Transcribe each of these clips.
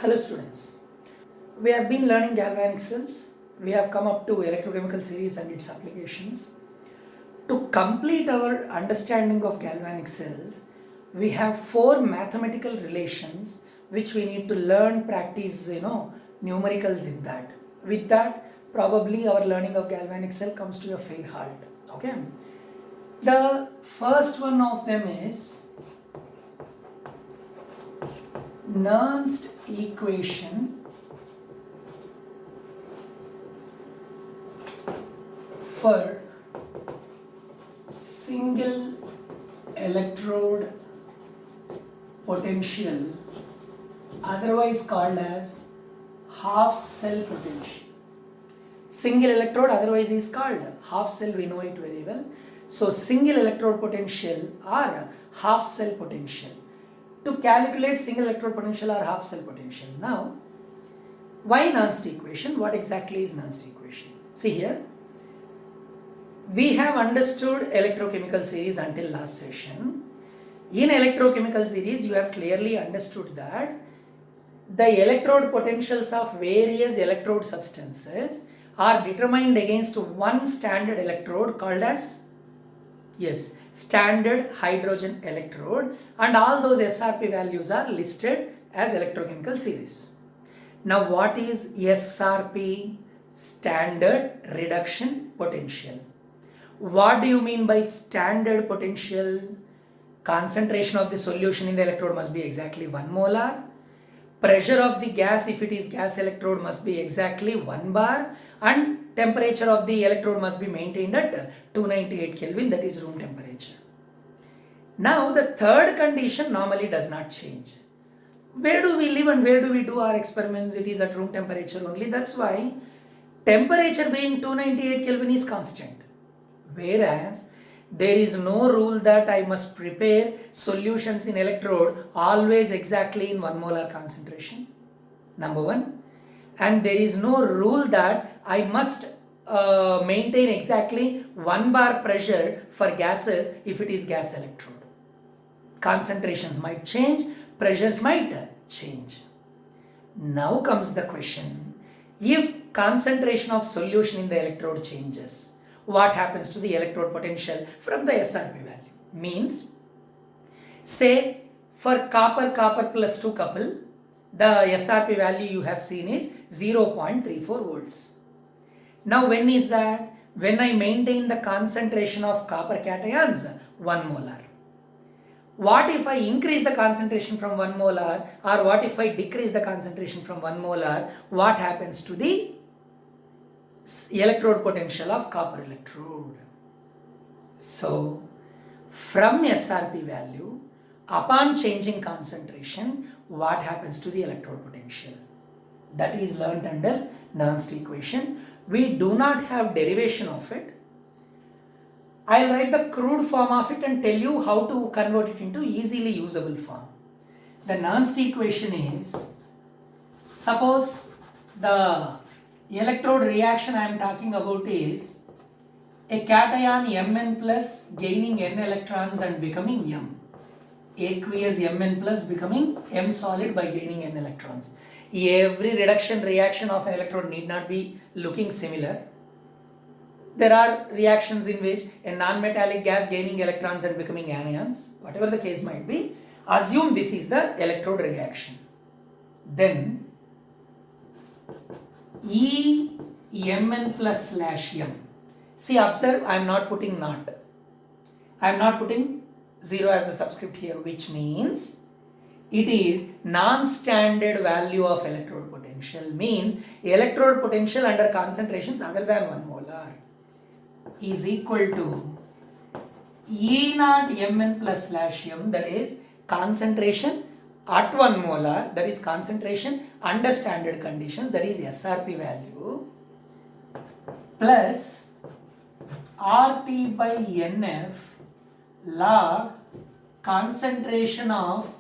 Hello students, we have been learning galvanic cells. We have come up to electrochemical series and its applications. To complete our understanding of galvanic cells, we have four mathematical relations which we need to learn, practice, numericals in that. With that, probably our learning of galvanic cell comes to a fair halt. Okay. The first one of them is Nernst equation for single electrode potential, otherwise called as half cell potential. Single electrode otherwise is called half cell, we know it very well. So single electrode potential or half cell potential. To calculate single electrode potential or half cell potential. Now, why Nernst equation? What exactly is Nernst equation? See here, we have understood electrochemical series until last session. In electrochemical series, you have clearly understood that the electrode potentials of various electrode substances are determined against one standard electrode called as, yes, standard hydrogen electrode, and all those SRP values are listed as electrochemical series. Now what is SRP? Standard reduction potential. What do you mean by standard potential? Concentration of the solution in the electrode must be exactly 1 molar. Pressure of the gas, if it is gas electrode, must be exactly 1 bar, and temperature of the electrode must be maintained at 298 Kelvin, that is room temperature. Now the third condition normally does not change. Where do we live and where do we do our experiments? It is at room temperature only. That's why temperature being 298 Kelvin is constant. Whereas there is no rule that I must prepare solutions in electrode always exactly in 1 molar concentration. Number one. And there is no rule that I must maintain exactly 1 bar pressure for gases if it is gas electrode. Concentrations might change, pressures might change. Now comes the question, if concentration of solution in the electrode changes, what happens to the electrode potential from the SRP value? Means, say for copper plus 2 couple, the SRP value you have seen is 0.34 volts. Now when is that? When I maintain the concentration of copper cations 1 molar. What if I increase the concentration from 1 molar, or what if I decrease the concentration from 1 molar? What happens to the electrode potential of copper electrode? So from SRP value, upon changing concentration, what happens to the electrode potential? That is learnt under Nernst equation. We do not have derivation of it. I'll write the crude form of it and tell you how to convert it into easily usable form. The Nernst equation is, suppose the electrode reaction I am talking about is a cation Mn plus gaining n electrons and becoming M. Aqueous Mn plus becoming M solid by gaining n electrons. Every reduction reaction of an electrode need not be looking similar. There are reactions in which a non-metallic gas gaining electrons and becoming anions, whatever the case might be, assume this is the electrode reaction. Then E Mn plus slash M. See, observe, I am not putting naught. I am not putting 0 as the subscript here, which means it is non-standard value of electrode potential, means electrode potential under concentrations other than 1 molar is equal to E naught Mn plus slash M, that is concentration at 1 molar, that is concentration under standard conditions, that is SRP value, plus RT by NF log concentration of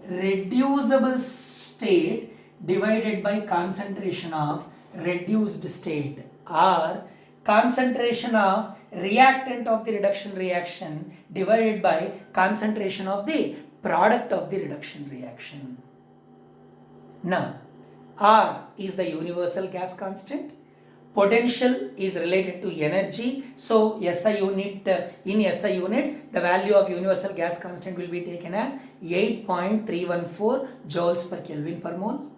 reducible state divided by concentration of reduced state, or concentration of reactant of the reduction reaction divided by concentration of the product of the reduction reaction. Now, R is the universal gas constant. Potential is related to energy. So SI unit, in SI units, the value of universal gas constant will be taken as 8.314 joules per Kelvin per mole.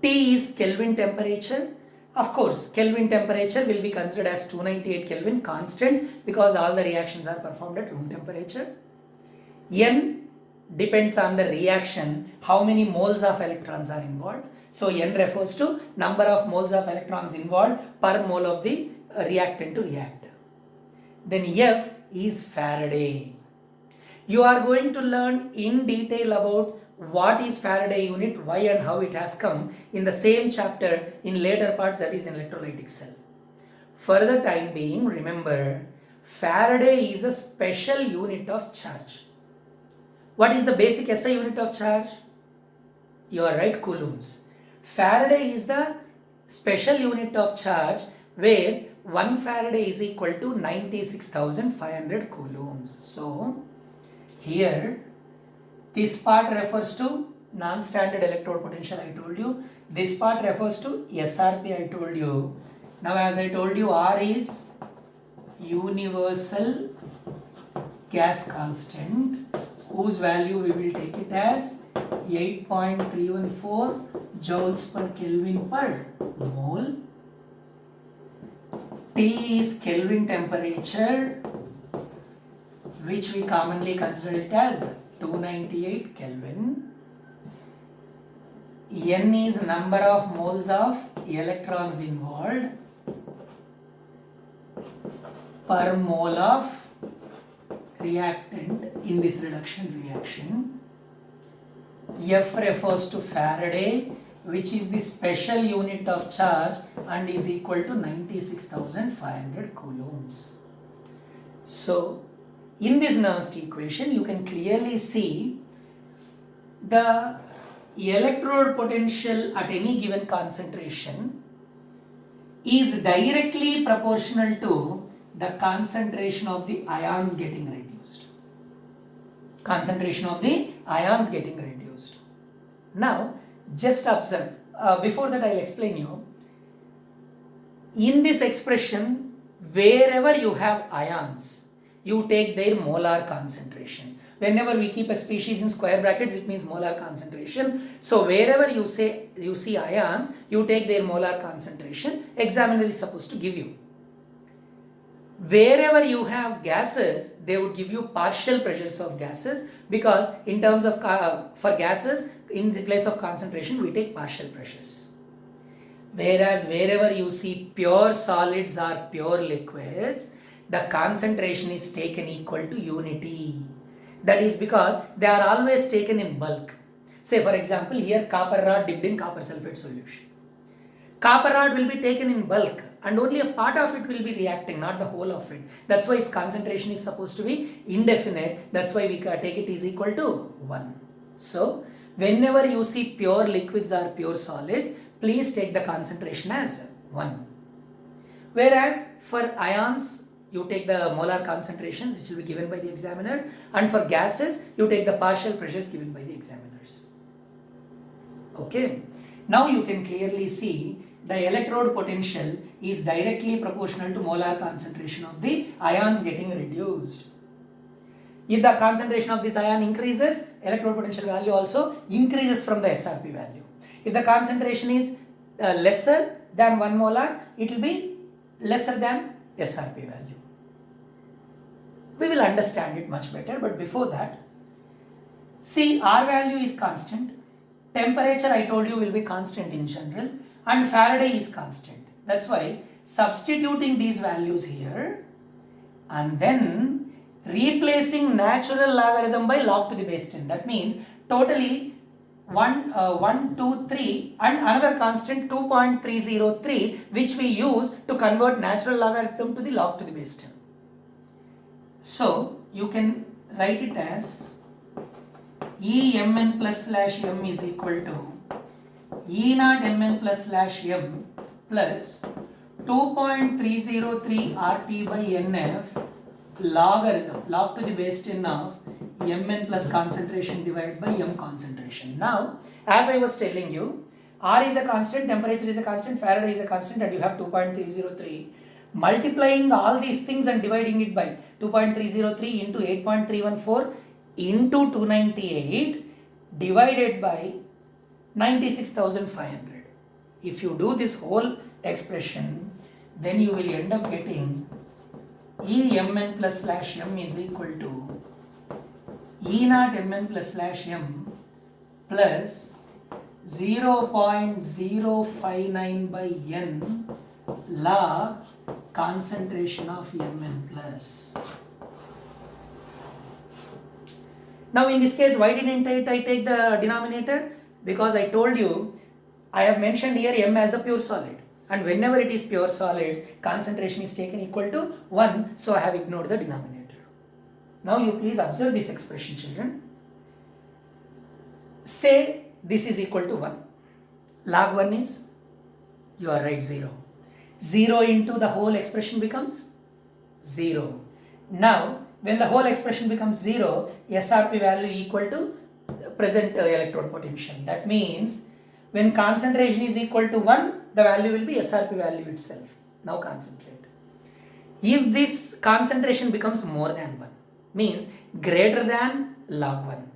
T is Kelvin temperature. Of course, Kelvin temperature will be considered as 298 Kelvin constant because all the reactions are performed at room temperature. N depends on the reaction, how many moles of electrons are involved. So N refers to number of moles of electrons involved per mole of the reactant to reactor. Then F is Faraday. You are going to learn in detail about what is Faraday unit, why and how it has come in the same chapter in later parts, that is in electrolytic cell. For the time being, remember, Faraday is a special unit of charge. What is the basic SI unit of charge? You are right, coulombs. Faraday is the special unit of charge where 1 Faraday is equal to 96,500 coulombs. So, here this part refers to non-standard electrode potential, I told you. This part refers to SRP, I told you. Now as I told you, R is universal gas constant, whose value we will take it as 8.314 joules per Kelvin per mole. T is Kelvin temperature, which we commonly consider it as 298 Kelvin. N is number of moles of electrons involved per mole of reactant in this reduction reaction. F refers to Faraday, which is the special unit of charge and is equal to 96,500 coulombs. So, in this Nernst equation, you can clearly see the electrode potential at any given concentration is directly proportional to the concentration of the ions getting reduced. Concentration of the ions getting reduced. Now, just observe. Before that, I'll explain you. In this expression, wherever you have ions, you take their molar concentration. Whenever we keep a species in square brackets, it means molar concentration. So wherever you see ions, you take their molar concentration. Examiner is supposed to give you. Wherever you have gases, they would give you partial pressures of gases, because in terms of for gases, in the place of concentration, we take partial pressures. Whereas wherever you see pure solids or pure liquids, the concentration is taken equal to unity. That is because they are always taken in bulk. Say for example, here copper rod dipped in copper sulfate solution. Copper rod will be taken in bulk and only a part of it will be reacting, not the whole of it. That's why its concentration is supposed to be indefinite. That's why we take it is equal to 1. So, whenever you see pure liquids or pure solids, please take the concentration as 1. Whereas for ions, you take the molar concentrations which will be given by the examiner, and for gases, you take the partial pressures given by the examiners. Okay. Now you can clearly see the electrode potential is directly proportional to molar concentration of the ions getting reduced. If the concentration of this ion increases, electrode potential value also increases from the SRP value. If the concentration is lesser than 1 molar, it will be lesser than SRP value. We will understand it much better, but before that, see, R value is constant, temperature I told you will be constant in general, and Faraday is constant. That's why substituting these values here and then replacing natural logarithm by log to the base 10. That means totally 1, 2, 3 and another constant 2.303, which we use to convert natural logarithm to the log to the base 10. So you can write it as E mn plus slash m is equal to E naught mn plus slash m plus 2.303 RT by NF logarithm, log to the base 10 of mn plus concentration divided by m concentration. Now, as I was telling you, R is a constant, temperature is a constant, Faraday is a constant, and you have 2.303. Multiplying all these things and dividing it by 2.303 into 8.314 into 298 divided by 96,500. If you do this whole expression, then you will end up getting EMN plus slash M is equal to E naught Mn plus slash M plus 0.059 by N log concentration of Mn plus. Now in this case, why didn't I take the denominator? Because I told you, I have mentioned here M as the pure solid, and whenever it is pure solids, concentration is taken equal to 1, so I have ignored the denominator. Now you please observe this expression, children. Say this is equal to 1. Log 1 is, you are right, 0. 0 into the whole expression becomes 0. Now, when the whole expression becomes 0, SRP value equal to present electrode potential. That means, when concentration is equal to 1, the value will be SRP value itself. Now concentrate. If this concentration becomes more than 1, means greater than log 1.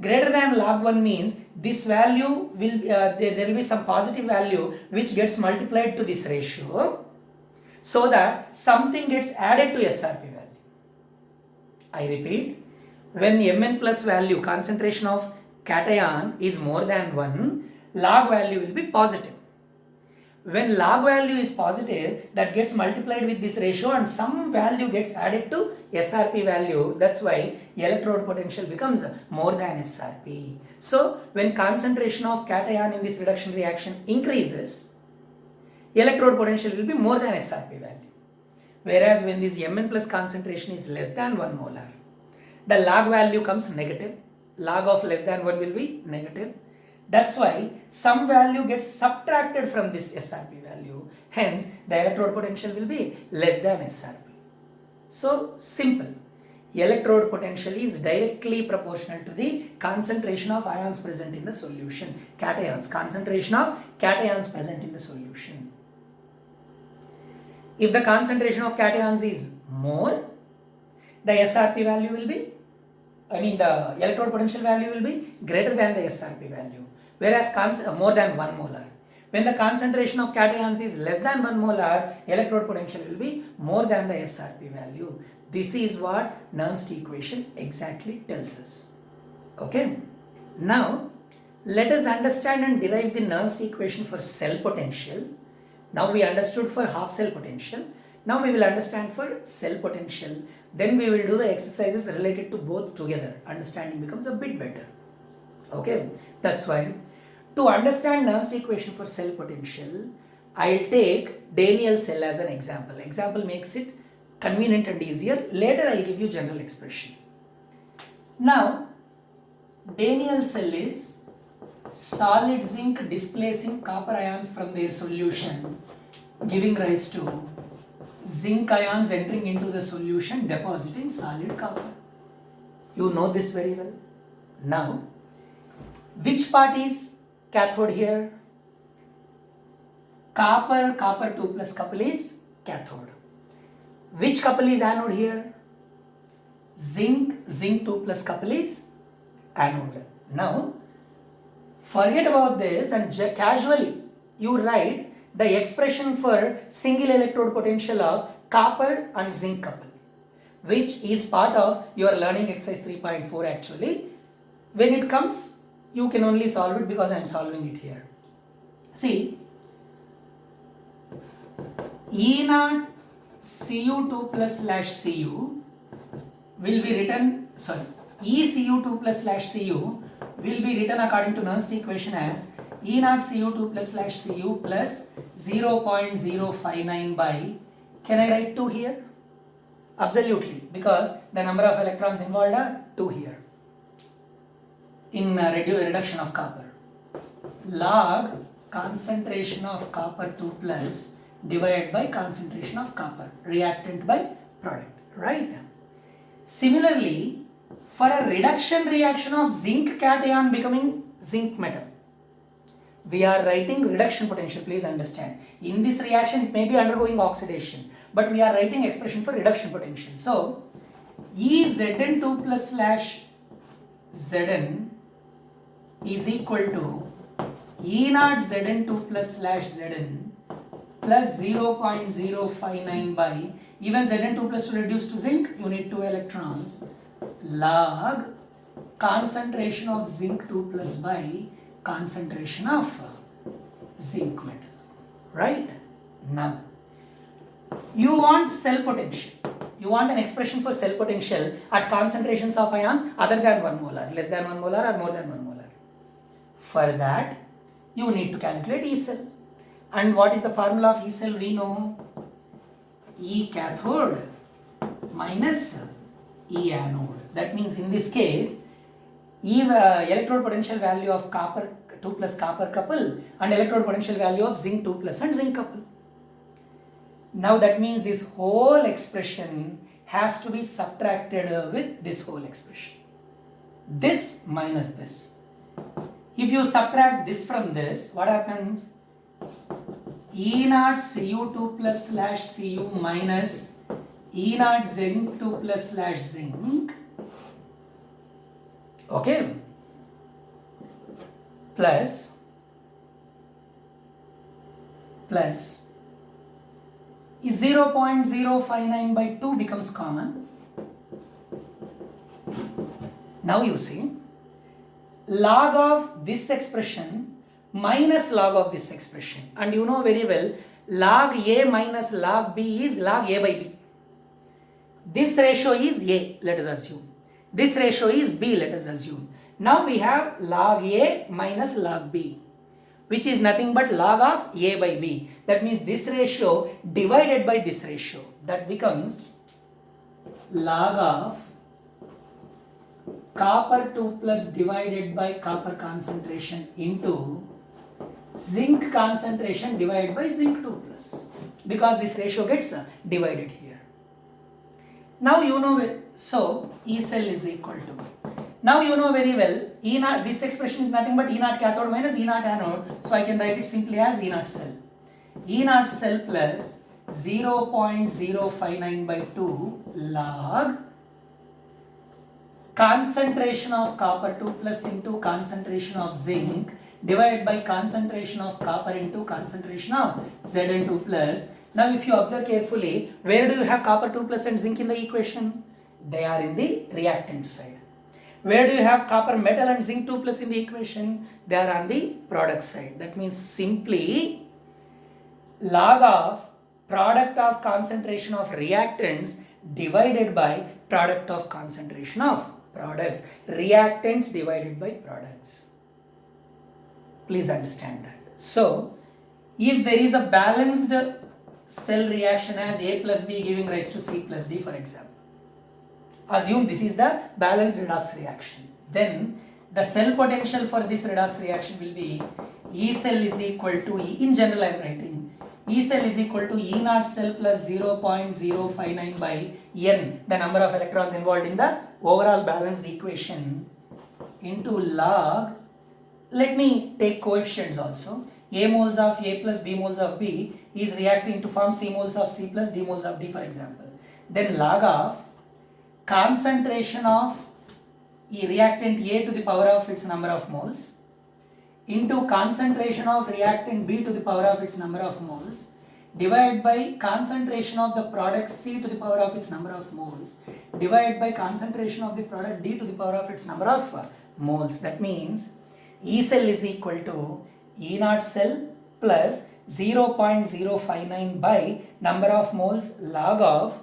Greater than log 1 means this value will, there will be some positive value which gets multiplied to this ratio, so that something gets added to SRP value. I repeat, when Mn plus value, concentration of cation is more than 1, log value will be positive. When log value is positive, that gets multiplied with this ratio and some value gets added to SRP value. That's why electrode potential becomes more than SRP. So, when concentration of cation in this reduction reaction increases, electrode potential will be more than SRP value. Whereas when this Mn plus concentration is less than 1 molar, the log value comes negative. Log of less than 1 will be negative. That's why some value gets subtracted from this SRP value. Hence, the electrode potential will be less than SRP. So, simple. Electrode potential is directly proportional to the concentration of ions present in the solution. Cations. Concentration of cations present in the solution. If the concentration of cations is more, the SRP value will be, the electrode potential value will be greater than the SRP value. Whereas more than 1 molar. When the concentration of cations is less than 1 molar, electrode potential will be more than the SRP value. This is what Nernst equation exactly tells us. Okay. Now, let us understand and derive the Nernst equation for cell potential. Now we understood for half cell potential. Now we will understand for cell potential. Then we will do the exercises related to both together. Understanding becomes a bit better. Okay. That's why, to understand Nernst equation for cell potential, I will take Daniell cell as an example. Example makes it convenient and easier. Later I will give you general expression. Now, Daniell cell is solid zinc displacing copper ions from their solution, giving rise to zinc ions entering into the solution, depositing solid copper. You know this very well. Now, which part is cathode here? Copper 2 plus couple is cathode. Which couple is anode here? Zinc 2 plus couple is anode. Now, forget about this and casually you write the expression for single electrode potential of copper and zinc couple, which is part of your learning exercise 3.4 actually. When it comes, you can only solve it because I am solving it here. See, E naught Cu2 plus slash Cu will be written, ECU2 plus slash Cu will be written according to Nernst equation as E naught Cu2 plus slash Cu plus 0.059 by, can I write 2 here? Absolutely, because the number of electrons involved are 2 here. In reduction of copper, log concentration of copper 2 plus divided by concentration of copper, reactant by product, right? Similarly, for a reduction reaction of zinc cation becoming zinc metal, We are writing reduction potential, please understand. In this reaction, it may be undergoing oxidation, but we are writing expression for reduction potential. So, E Zn2 plus slash Zn is equal to E naught Zn2 plus slash Zn plus 0.059 by, even Zn2 plus to reduce to zinc, you need 2 electrons, log concentration of zinc 2 plus by concentration of zinc metal, right? Now, you want cell potential. You want an expression for cell potential at concentrations of ions other than 1 molar, less than 1 molar or more than 1 molar. For that, you need to calculate E cell. And what is the formula of E cell? We know E cathode minus E anode. That means in this case, E electrode potential value of copper 2 plus copper couple and electrode potential value of zinc 2 plus and zinc couple. Now that means this whole expression has to be subtracted with this whole expression. This minus this. If you subtract this from this, what happens? E naught Cu2 plus slash Cu minus E naught zinc 2 plus slash zinc, okay, plus is 0.059 by 2 becomes common. Now you see, log of this expression minus log of this expression, and you know very well log A minus log B is log A by B. This ratio is A, let us assume. This ratio is B, let us assume. Now we have log A minus log B, which is nothing but log of A by B. That means this ratio divided by this ratio. That becomes log of copper 2 plus divided by copper concentration into zinc concentration divided by zinc 2 plus, because this ratio gets divided here. Now you know, so E cell is equal to, now you know very well E naught, this expression is nothing but E naught cathode minus E naught anode, so I can write it simply as E naught cell. E naught cell plus 0.059 by 2 log concentration of copper 2 plus into concentration of zinc divided by concentration of copper into concentration of Zn2 plus. Now if you observe carefully, where do you have copper 2 plus and zinc in the equation? They are in the reactant side. Where do you have copper metal and zinc 2 plus in the equation? They are on the product side. That means simply log of product of concentration of reactants divided by product of concentration of products. Reactants divided by products. Please understand that. So, if there is a balanced cell reaction as A plus B giving rise to C plus D, for example, assume this is the balanced redox reaction, then the cell potential for this redox reaction will be E cell is equal to E, in general I am writing, E cell is equal to E naught cell plus 0.059 by N, the number of electrons involved in the overall balanced equation, into log, let me take coefficients also, A moles of A plus B moles of B is reacting to form C moles of C plus D moles of D, for example. Then log of concentration of a reactant A to the power of its number of moles into concentration of reactant B to the power of its number of moles divided by concentration of the product C to the power of its number of moles divided by concentration of the product D to the power of its number of moles. That means E cell is equal to E naught cell plus 0.059 by number of moles log of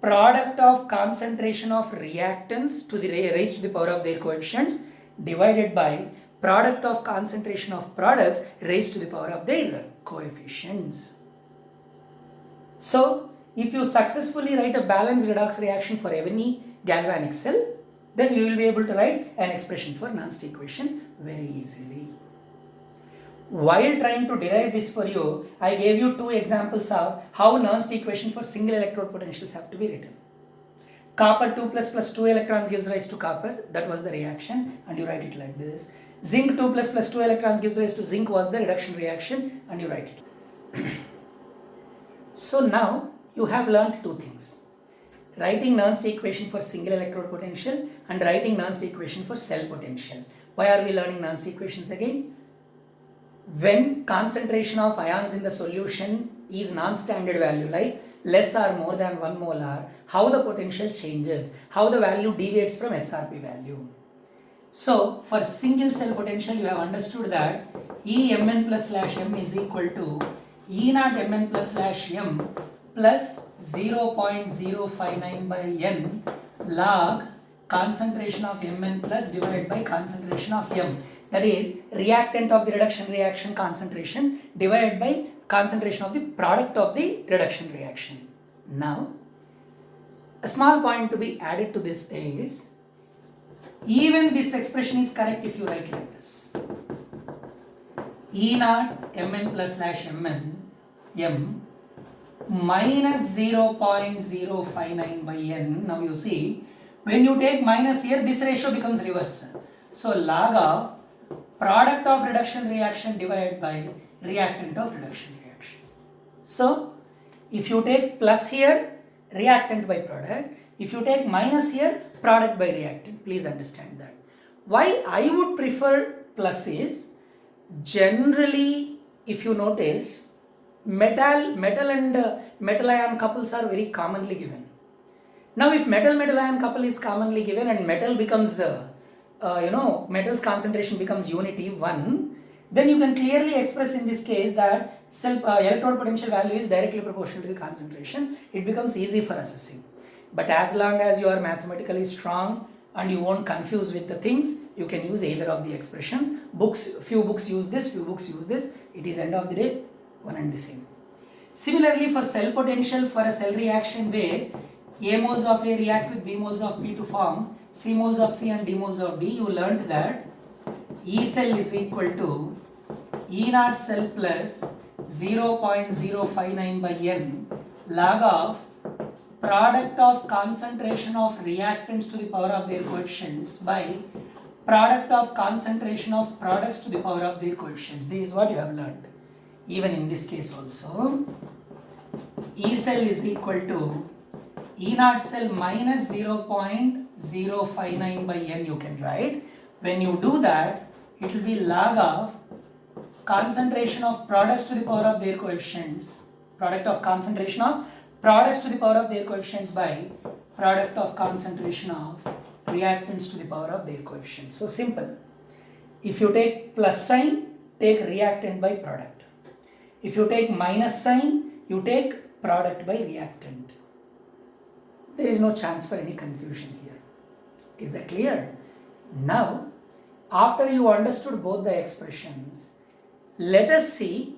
product of concentration of reactants to the raised to the power of their coefficients divided by product of concentration of products raised to the power of their coefficients. So, if you successfully write a balanced redox reaction for any galvanic cell, then you will be able to write an expression for Nernst equation very easily. While trying to derive this for you, I gave you two examples of how Nernst equation for single electrode potentials have to be written. Copper 2 plus 2 electrons gives rise to copper, that was the reaction, and you write it like this. Zinc 2 plus 2 electrons gives rise to zinc was the reduction reaction, and you write it. So now you have learnt two things. Writing Nernst equation for single electrode potential and writing Nernst equation for cell potential. Why are we learning Nernst equations again? When concentration of ions in the solution is non-standard value, like less or more than 1 molar, how the potential changes, how the value deviates from SRP value. So for single cell potential, you have understood that E mn plus slash m is equal to E naught mn plus slash m plus 0.059 by n log concentration of mn plus divided by concentration of m. That is reactant of the reduction reaction concentration divided by concentration of the product of the reduction reaction. Now, a small point to be added to this is, even this expression is correct if you write like this. E naught mn plus slash mn m minus 0.059 by n. Now you see, when you take minus here, this ratio becomes reverse. So log of product of reduction reaction divided by reactant of reduction reaction. So if you take plus here, reactant by product. If you take minus here, product by reactant. Please understand that. Why I would prefer plus is, generally if you notice, metal and metal ion couples are very commonly given. Now if metal ion couple is commonly given and metal becomes metal's concentration becomes unity 1, then you can clearly express in this case that electrode potential value is directly proportional to the concentration. It becomes easy for assessing. But as long as you are mathematically strong and you won't confuse with the things, you can use either of the expressions. Few books use this, few books use this. It is end of the day one and the same. Similarly, for cell potential for a cell reaction where A moles of A react with B moles of B to form C moles of C and D moles of D, you learnt that E cell is equal to E naught cell plus 0.059 by n log of product of concentration of reactants to the power of their coefficients by product of concentration of products to the power of their coefficients. This is what you have learned. Even in this case also, E cell is equal to E naught cell minus 0.059 by n you can write. When you do that, it will be log of concentration of products to the power of their coefficients, product of concentration of products to the power of their coefficients by product of concentration of reactants to the power of their coefficients. So simple. If you take plus sign, take reactant by product. If you take minus sign, you take product by reactant. There is no chance for any confusion here. Is that clear? Now, after you understood both the expressions, let us see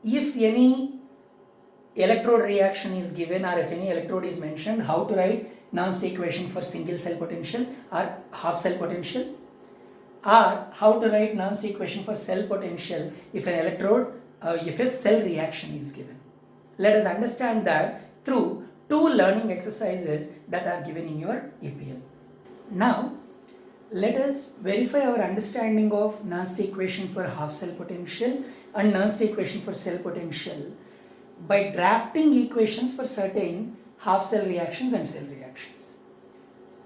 if any electrode reaction is given or if any electrode is mentioned, how to write Nernst equation for single cell potential or half cell potential, or how to write Nernst equation for cell potential if an electrode, if a cell reaction is given. Let us understand that through two learning exercises that are given in your EPL. Now, let us verify our understanding of Nernst equation for half cell potential and Nernst equation for cell potential by drafting equations for certain half cell reactions and cell reactions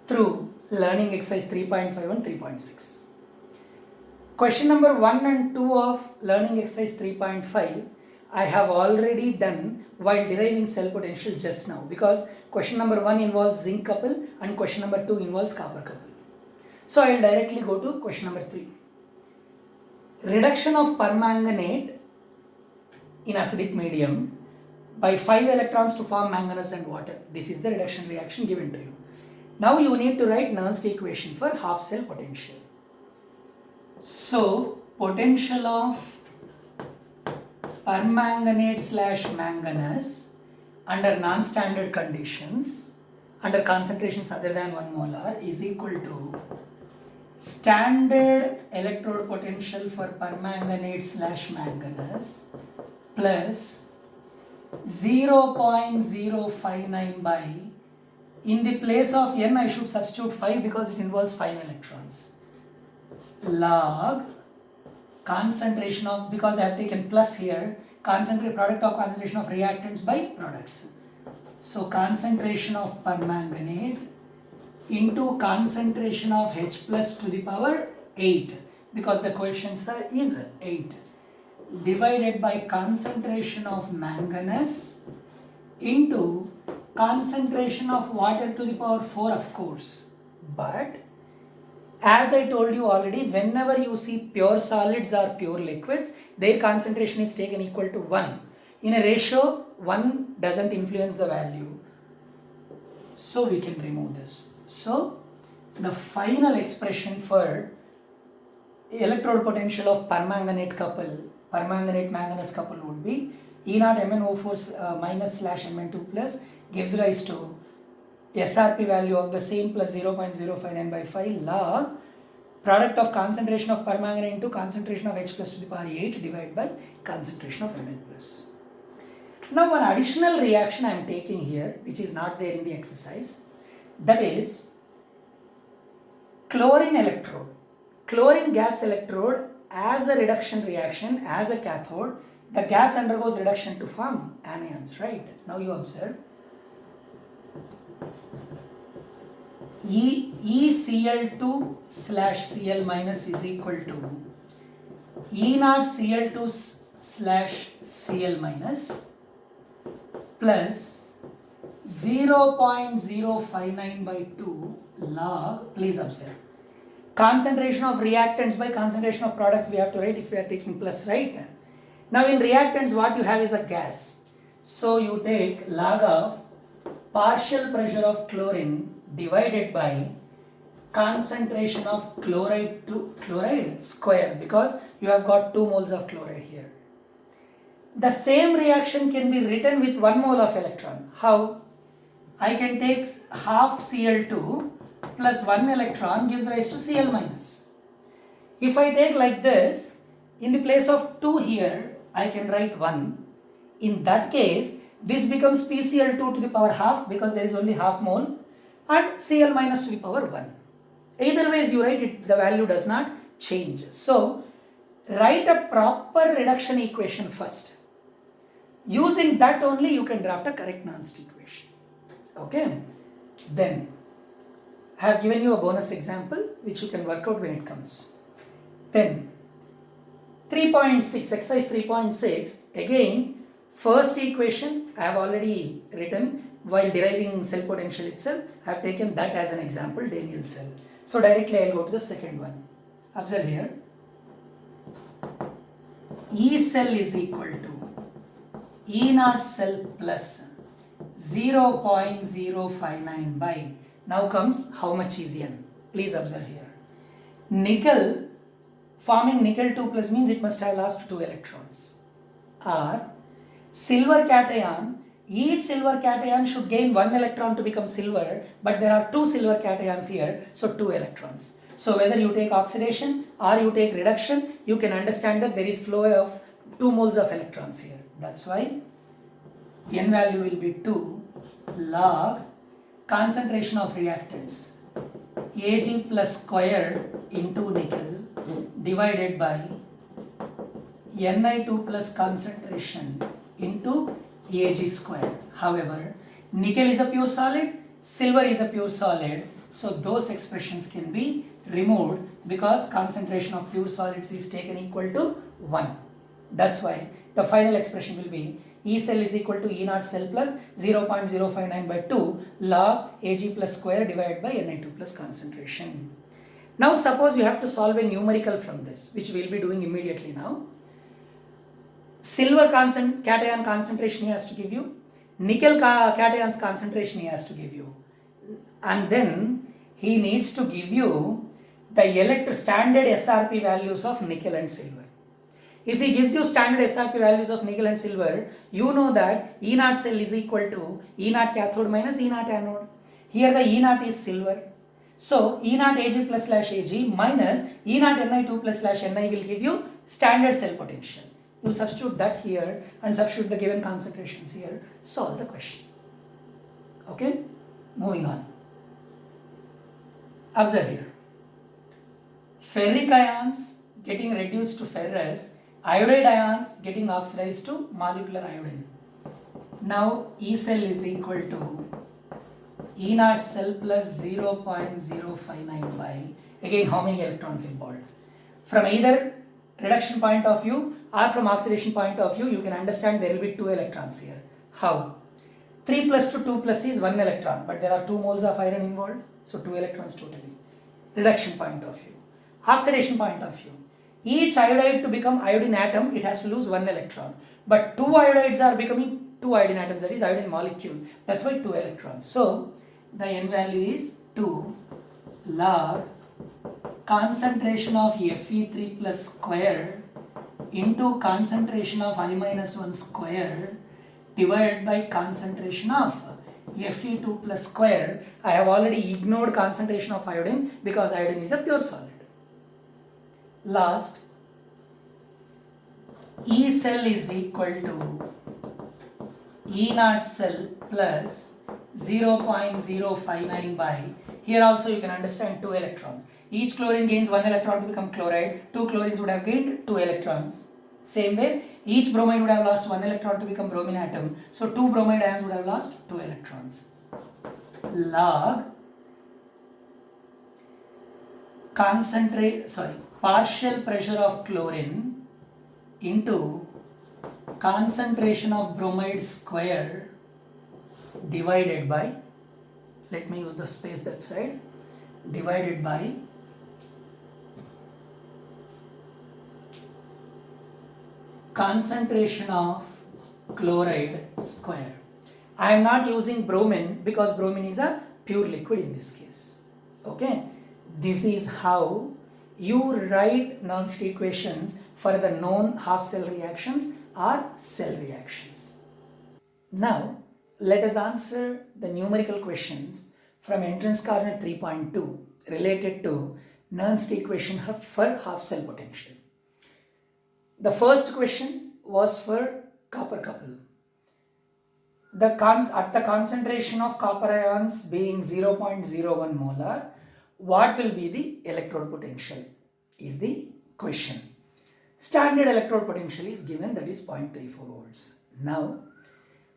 through learning exercise 3.5 and 3.6. Question number 1 and 2 of learning exercise 3.5 I have already done while deriving cell potential just now, because question number 1 involves zinc couple and question number 2 involves copper couple. So I will directly go to question number 3. Reduction of permanganate in acidic medium by 5 electrons to form manganese and water. This is the reduction reaction given to you. Now you need to write Nernst equation for half cell potential. So potential of permanganate / manganese under non-standard conditions, under concentrations other than 1 molar, is equal to standard electrode potential for permanganate / manganese plus 0.059 by, in the place of n I should substitute 5 because it involves 5 electrons, log concentration of, because I have taken plus here, product of concentration of reactants by products. So concentration of permanganate into concentration of H plus to the power 8, because the coefficients is 8, divided by concentration of manganese into concentration of water to the power 4, of course. But as I told you already, whenever you see pure solids or pure liquids, their concentration is taken equal to 1. In a ratio, 1 doesn't influence the value. So we can remove this. So the final expression for electrode potential of permanganate manganese couple would be E0 MnO4 minus slash Mn2 plus gives rise to SRP value of the same plus 0.059 by 5 log product of concentration of permanganate into concentration of H plus to the power 8 divided by concentration of Mn plus. Now one additional reaction I am taking here, which is not there in the exercise, that is chlorine electrode. Chlorine gas electrode, as a reduction reaction, as a cathode, the gas undergoes reduction to form anions, right? Now you observe ECl2 slash Cl minus is equal to E0 Cl2 slash Cl minus plus 0.059 by 2 log, please observe, concentration of reactants by concentration of products we have to write if we are taking plus, right? Now in reactants what you have is a gas. So you take log of partial pressure of chlorine divided by concentration of chloride to chloride square, because you have got 2 moles of chloride here. The same reaction can be written with 1 mole of electron. How? I can take half Cl2 plus 1 electron gives rise to Cl minus. If I take like this, in the place of 2 here, I can write 1. In that case, this becomes PCl2 to the power half, because there is only half mole, and Cl minus to the power 1. Either ways you write it, the value does not change. So, write a proper reduction equation first. Using that only you can draft a correct Nernst equation. Okay? Then, I have given you a bonus example which you can work out when it comes. Then, 3.6, exercise 3.6, again, first equation I have already written while deriving cell potential itself. I have taken that as an example, Daniell cell. So directly I will go to the second one. Observe here. E cell is equal to E0 cell plus 0.059 by, now comes how much is N. Please observe here. Nickel, forming nickel 2 plus means it must have lost 2 electrons. Or silver cation, each silver cation should gain 1 electron to become silver, but there are 2 silver cations here, so 2 electrons. So whether you take oxidation or you take reduction, you can understand that there is flow of 2 moles of electrons here. That's why N value will be 2 log concentration of reactants Ag plus square into nickel divided by Ni2 plus concentration into Ag square. However, nickel is a pure solid, silver is a pure solid, so those expressions can be removed because concentration of pure solids is taken equal to 1. That's why the final expression will be E cell is equal to E0 cell plus 0.059 by 2 log Ag plus square divided by Ni2 plus concentration. Now suppose you have to solve a numerical from this, which we will be doing immediately now. Silver cation concentration he has to give you, nickel cation's concentration he has to give you, and then he needs to give you the standard SRP values of nickel and silver. If he gives you standard SRP values of nickel and silver, you know that E0 cell is equal to E0 cathode minus E0 anode. Here the E0 is silver. So E0 Ag plus slash Ag minus E0 Ni2 plus slash Ni will give you standard cell potential. You substitute that here and substitute the given concentrations here, solve the question. Okay, moving on. Observe here. Ferric ions getting reduced to ferrous, iodide ions getting oxidized to molecular iodine. Now E cell is equal to E naught cell plus 0.059 by, again how many electrons involved? From either reduction point of view or from oxidation point of view, you can understand there will be 2 electrons here. How? 3 plus to 2 plus is 1 electron, but there are 2 moles of iron involved, so 2 electrons totally. Reduction point of view. Oxidation point of view. Each iodide to become iodine atom, it has to lose 1 electron. But 2 iodides are becoming 2 iodine atoms, that is iodine molecule. That's why 2 electrons. So, the N value is 2 log concentration of Fe3 plus square into concentration of I minus 1 square divided by concentration of Fe2 plus square. I have already ignored concentration of iodine because iodine is a pure solid. Last, E cell is equal to E naught cell plus 0.059 by, here also you can understand 2 electrons. Each chlorine gains 1 electron to become chloride, 2 chlorines would have gained 2 electrons. Same way, each bromide would have lost 1 electron to become bromine atom, so 2 bromide ions would have lost 2 electrons. Log partial pressure of chlorine into concentration of bromide square divided by, let me use the space that side, divided by concentration of chloride square. I am not using bromine because bromine is a pure liquid in this case. Okay, this is how you write Nernst equations for the known half cell reactions or cell reactions. Now, let us answer the numerical questions from entrance corner 3.2 related to Nernst equation for half cell potential. The first question was for copper couple. At the concentration of copper ions being 0.01 molar, what will be the electrode potential is the question. Standard electrode potential is given, that is 0.34 volts. Now,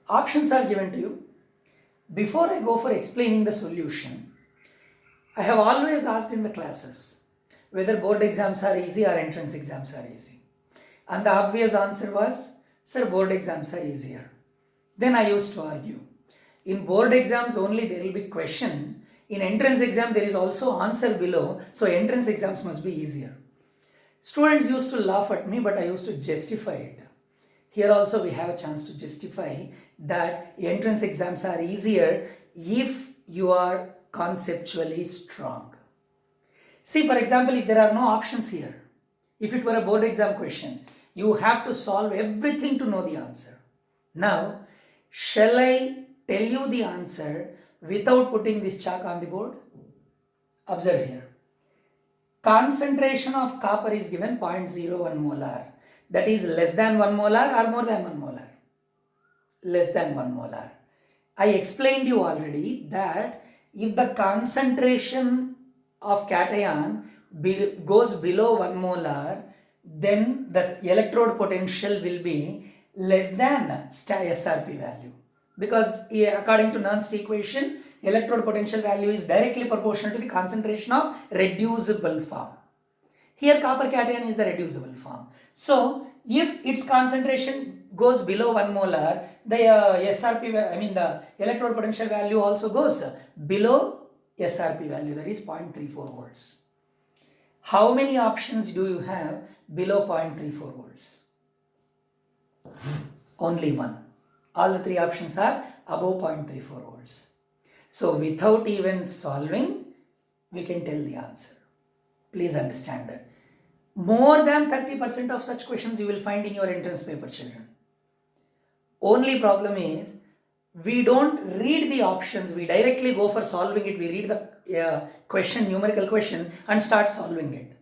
options are given to you. Before I go for explaining the solution, I have always asked in the classes whether board exams are easy or entrance exams are easy. And the obvious answer was, sir, board exams are easier. Then I used to argue. In board exams only there will be question. In entrance exam there is also answer below. So entrance exams must be easier. Students used to laugh at me, but I used to justify it. Here also we have a chance to justify that entrance exams are easier if you are conceptually strong. See, for example, if there are no options here, if it were a board exam question, you have to solve everything to know the answer. Now, shall I tell you the answer without putting this chalk on the board? Observe here. Concentration of copper is given 0.01 molar. That is less than 1 molar or more than 1 molar? Less than 1 molar. I explained you already that if the concentration of cation goes below 1 molar, then the electrode potential will be less than SRP value. Because according to Nernst equation, electrode potential value is directly proportional to the concentration of reducible form. Here copper cation is the reducible form. So if its concentration goes below 1 molar, the the electrode potential value also goes below SRP value, that is 0.34 volts. How many options do you have below 0.34 volts? Only one. All the 3 options are above 0.34 volts. So without even solving, we can tell the answer. Please understand that. More than 30% of such questions you will find in your entrance paper, children. Only problem is, we don't read the options, we directly go for solving it. We read the question, numerical question, and start solving it.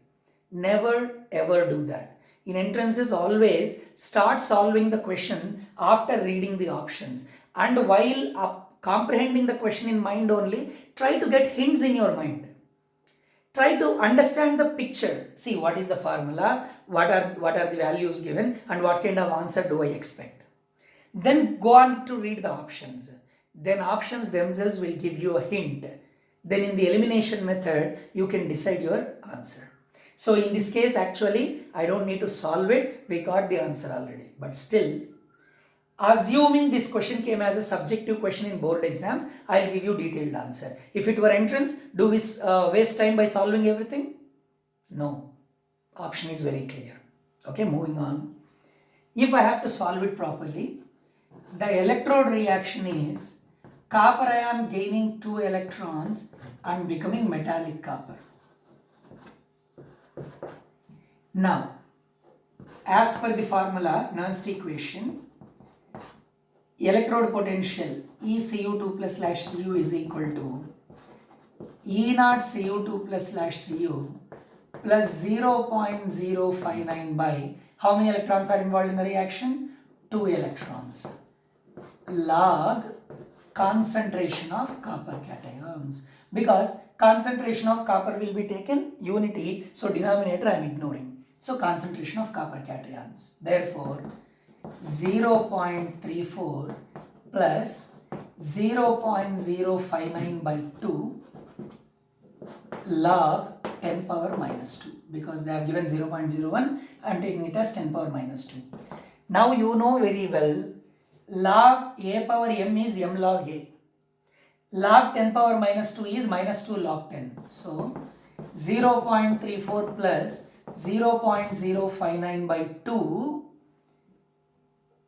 Never ever do that. In entrances, always start solving the question after reading the options. And while comprehending the question in mind only, try to get hints in your mind. try to understand the picture. See what is the formula, what are the values given, and what kind of answer do I expect. Then go on to read the options. Then options themselves will give you a hint. Then in the elimination method, you can decide your answer. So in this case, actually, I don't need to solve it. We got the answer already. But still, assuming this question came as a subjective question in board exams, I'll give you detailed answer. If it were entrance, do we waste time by solving everything? No. Option is very clear. Okay, moving on. If I have to solve it properly, the electrode reaction is copper ion gaining 2 electrons and becoming metallic copper. Now, as per the formula, Nernst equation, electrode potential ECU2 plus slash Cu is equal to E naught Cu2 plus slash Cu plus 0.059 by how many electrons are involved in the reaction? 2 electrons. Log concentration of copper cations, because concentration of copper will be taken unity, so denominator I am ignoring. So concentration of copper cations. Therefore, 0.34 plus 0.059 by 2 log 10 power minus 2, because they have given 0.01, I am taking it as 10 power minus 2. Now you know very well, log a power m is m log a. Log 10 power minus 2 is minus 2 log 10. So 0.34 plus 0.059 by 2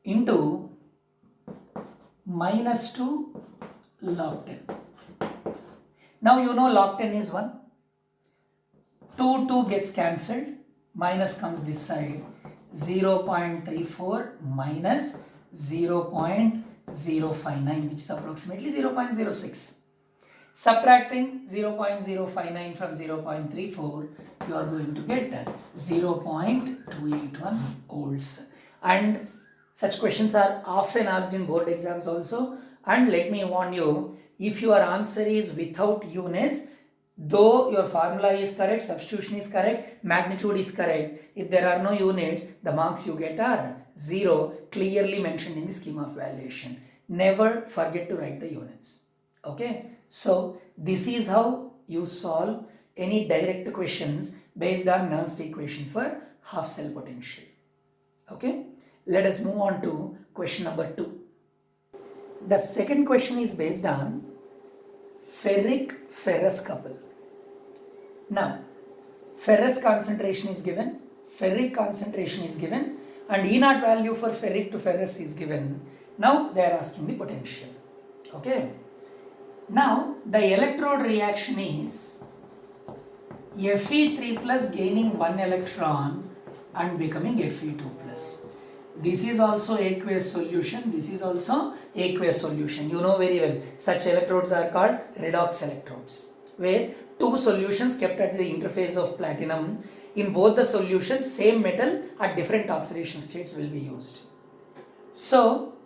into minus 2 log 10. Now you know log 10 is 1. 2 gets cancelled. Minus comes this side. 0.34 minus 0.059, which is approximately 0.06. Subtracting 0.059 from 0.34, you are going to get 0.281 volts. And such questions are often asked in board exams also. And let me warn you, if your answer is without units, though your formula is correct, substitution is correct, magnitude is correct, if there are no units, the marks you get are 0, clearly mentioned in the scheme of evaluation. Never forget to write the units. Okay, so this is how you solve any direct questions based on Nernst equation for half cell potential. Okay, let us move on to question number 2. The second question is based on ferric-ferrous couple. Now, ferrous concentration is given, ferric concentration is given, and E naught value for ferric to ferrous is given. Now they are asking the potential. Okay. Now the electrode reaction is Fe3 plus gaining 1 electron and becoming Fe2 plus. This is also aqueous solution. This is also aqueous solution. You know very well. Such electrodes are called redox electrodes, where two solutions kept at the interface of platinum. In both the solutions, same metal at different oxidation states will be used. So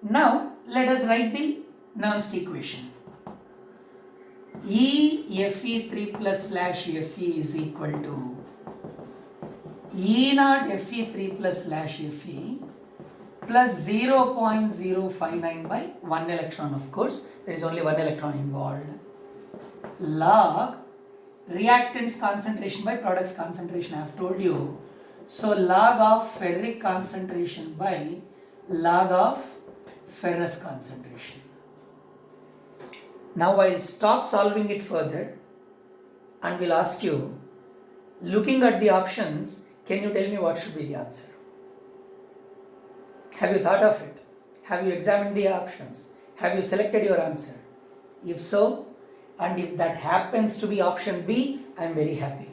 now let us write the Nernst equation. Fe3 plus slash Fe is equal to E naught Fe3 plus slash Fe plus 0.059 by 1 electron, of course, there is only 1 electron involved, log reactants concentration by products concentration I have told you. So log of ferric concentration by log of ferrous concentration. Now I will stop solving it further and will ask you, looking at the options, can you tell me what should be the answer? Have you thought of it? Have you examined the options? Have you selected your answer? If so, and if that happens to be option B, I am very happy.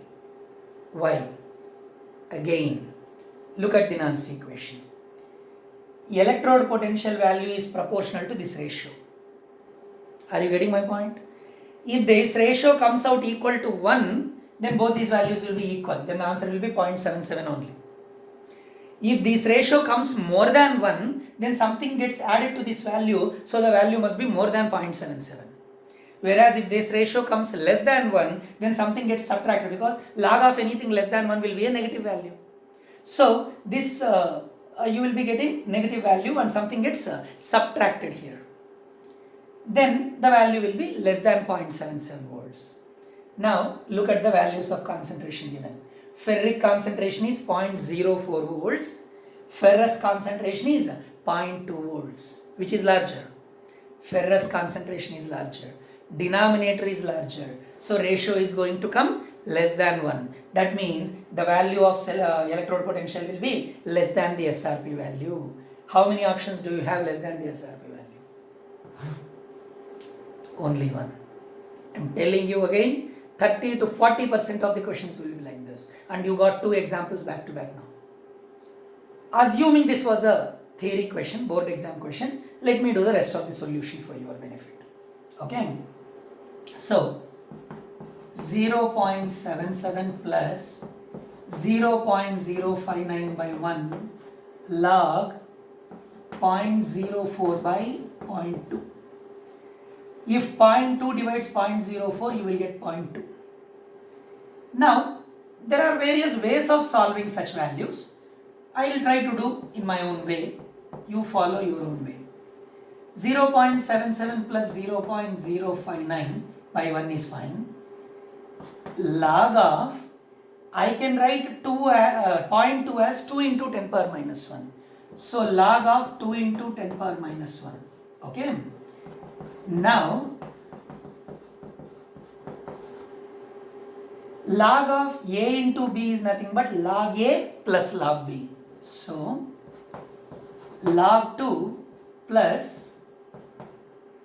Why? Again, look at the Nernst equation. Electrode potential value is proportional to this ratio. Are you getting my point? If this ratio comes out equal to 1, then both these values will be equal. Then the answer will be 0.77 only. If this ratio comes more than 1, then something gets added to this value, so the value must be more than 0.77. Whereas if this ratio comes less than 1, then something gets subtracted, because log of anything less than 1 will be a negative value. So this you will be getting negative value and something gets subtracted here. Then the value will be less than 0.77 volts. Now look at the values of concentration given. Ferric concentration is 0.04 volts. Ferrous concentration is 0.2 volts. Which is larger? Ferrous concentration is larger. Denominator is larger. So ratio is going to come less than 1. That means the value of electrode potential will be less than the SRP value. How many options do you have less than the SRP value? Only one. I am telling you again, 30 to 40% of the questions will be like this. And you got 2 examples back to back now. Assuming this was a theory question, board exam question, let me do the rest of the solution for your benefit. Okay. So 0.77 plus 0.059 by 1 log 0.04 by 0.2. If 0.2 divides 0.04, you will get 0.2. Now, there are various ways of solving such values. I will try to do in my own way. You follow your own way. 0.77 plus 0.059 by 1 is fine. Log of, I can write 0.2 as 2 into 10 power minus 1. So log of 2 into 10 power minus 1. Okay. Now, log of A into B is nothing but log A plus log B. So, log 2 plus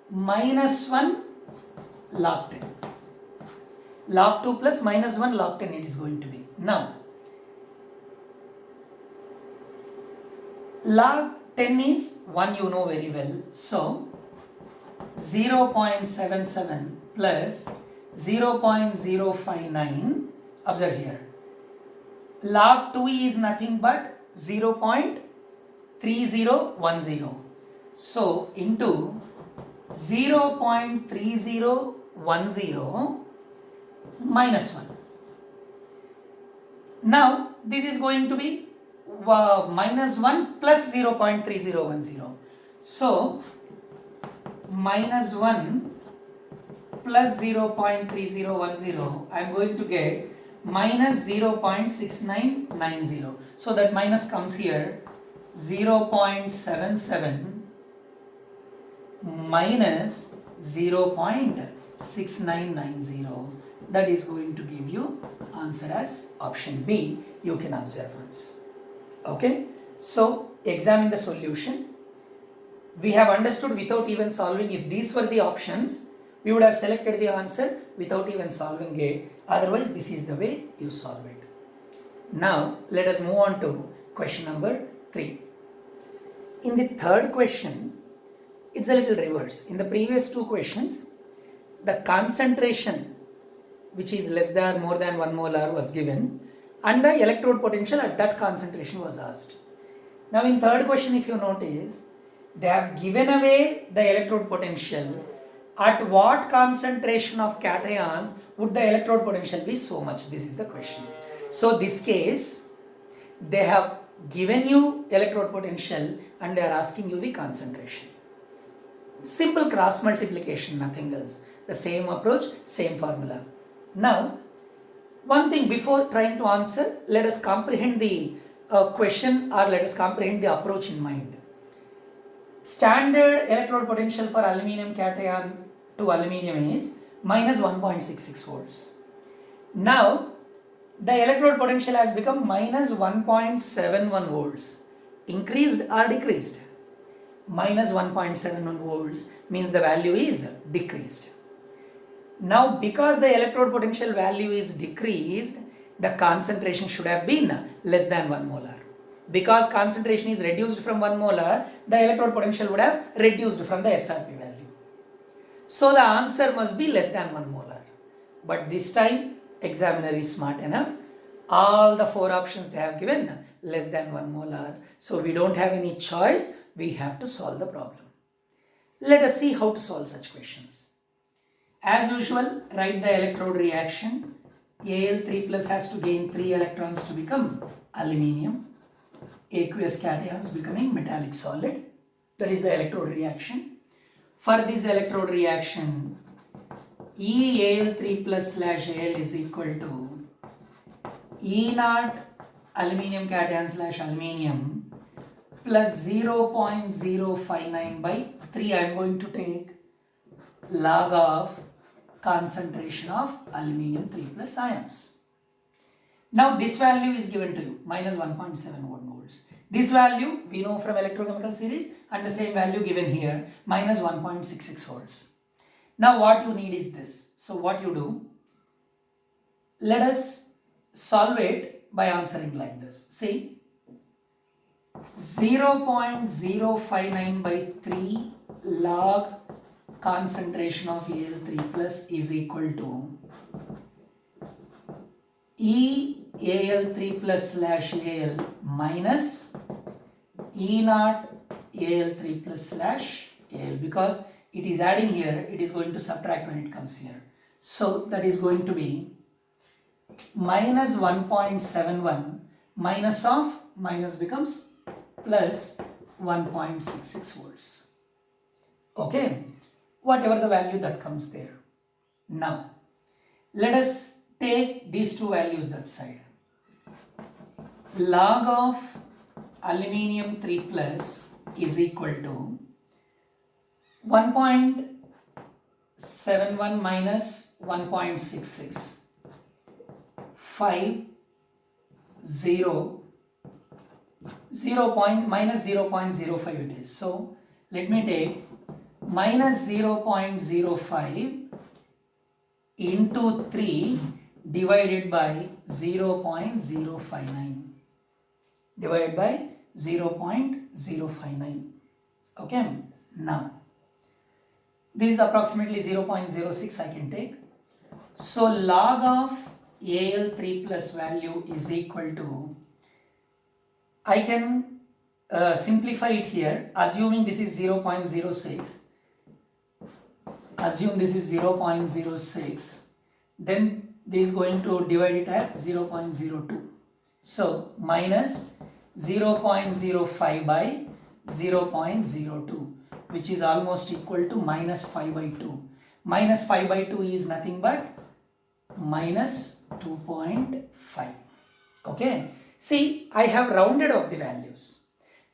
minus 1 log 10. Log 2 plus minus 1 log 10 it is going to be. Now, log 10 is 1 you know very well. So, 0.77 plus 0.059, observe here, log 2 is nothing but 0.3010, so into 0.3010 minus 1. Now this is going to be minus 1 plus 0.3010, so minus 1 plus 0.3010, I am going to get minus 0.6990. So that minus comes here, 0.77 minus 0.6990. That is going to give you answer as option B. You can observe once. Okay. So examine the solution. We have understood without even solving. If these were the options, we would have selected the answer without even solving it. Otherwise, this is the way you solve it. Now, let us move on to question number 3. In the third question, it's a little reverse. In the previous 2 questions, the concentration which is less than or more than 1 molar was given and the electrode potential at that concentration was asked. Now, in third question, if you notice, they have given away the electrode potential. At what concentration of cations would the electrode potential be so much? This is the question. So this case, they have given you electrode potential and they are asking you the concentration. Simple cross multiplication, nothing else. The same approach, same formula. Now, one thing before trying to answer, let us comprehend the question or let us comprehend the approach in mind. Standard electrode potential for aluminium cation to aluminium is minus 1.66 volts. Now, the electrode potential has become minus 1.71 volts. Increased or decreased? Minus 1.71 volts means the value is decreased. Now, because the electrode potential value is decreased, the concentration should have been less than 1 molar. Because concentration is reduced from 1 molar, the electrode potential would have reduced from the SRP value. So the answer must be less than 1 molar. But this time, examiner is smart enough. All the 4 options they have given less than 1 molar. So we don't have any choice. We have to solve the problem. Let us see how to solve such questions. As usual, write the electrode reaction. Al3 plus has to gain 3 electrons to become aluminium. Aqueous cations becoming metallic solid. That is the electrode reaction. For this electrode reaction, EAl3 plus slash Al is equal to E naught aluminium cation slash aluminium plus 0.059 by 3. I am going to take log of concentration of aluminium 3 plus ions. Now this value is given to you, minus 1.71 volts. This value we know from electrochemical series, and the same value given here, minus 1.66 volts. Now what you need is this. So what you do, let us solve it by answering like this. See, 0.059 by 3 log concentration of Al3 plus is equal to EAl3 plus slash Al minus E naught Al3 plus slash Al, because it is adding here, it is going to subtract when it comes here. So that is going to be minus 1.71 minus of minus becomes plus 1.66 volts. Okay, whatever the value that comes there. Now, let us take these two values that side. Log of aluminium 3 plus is equal to 1.71 minus 1.66. 5 0 minus 0.05 it is. So let me take minus 0.05 into 3 divided by 0.059 divided by 0.059. Okay, now this is approximately 0.06 I can take. So log of Al3 plus value is equal to, I can simplify it here, assuming this is 0.06. Assume this is 0.06, then this is going to divide it as 0.02. So minus 0.05 by 0.02, which is almost equal to minus 5 by 2. Minus 5 by 2 is nothing but minus 2.5. Okay, see, I have rounded off the values.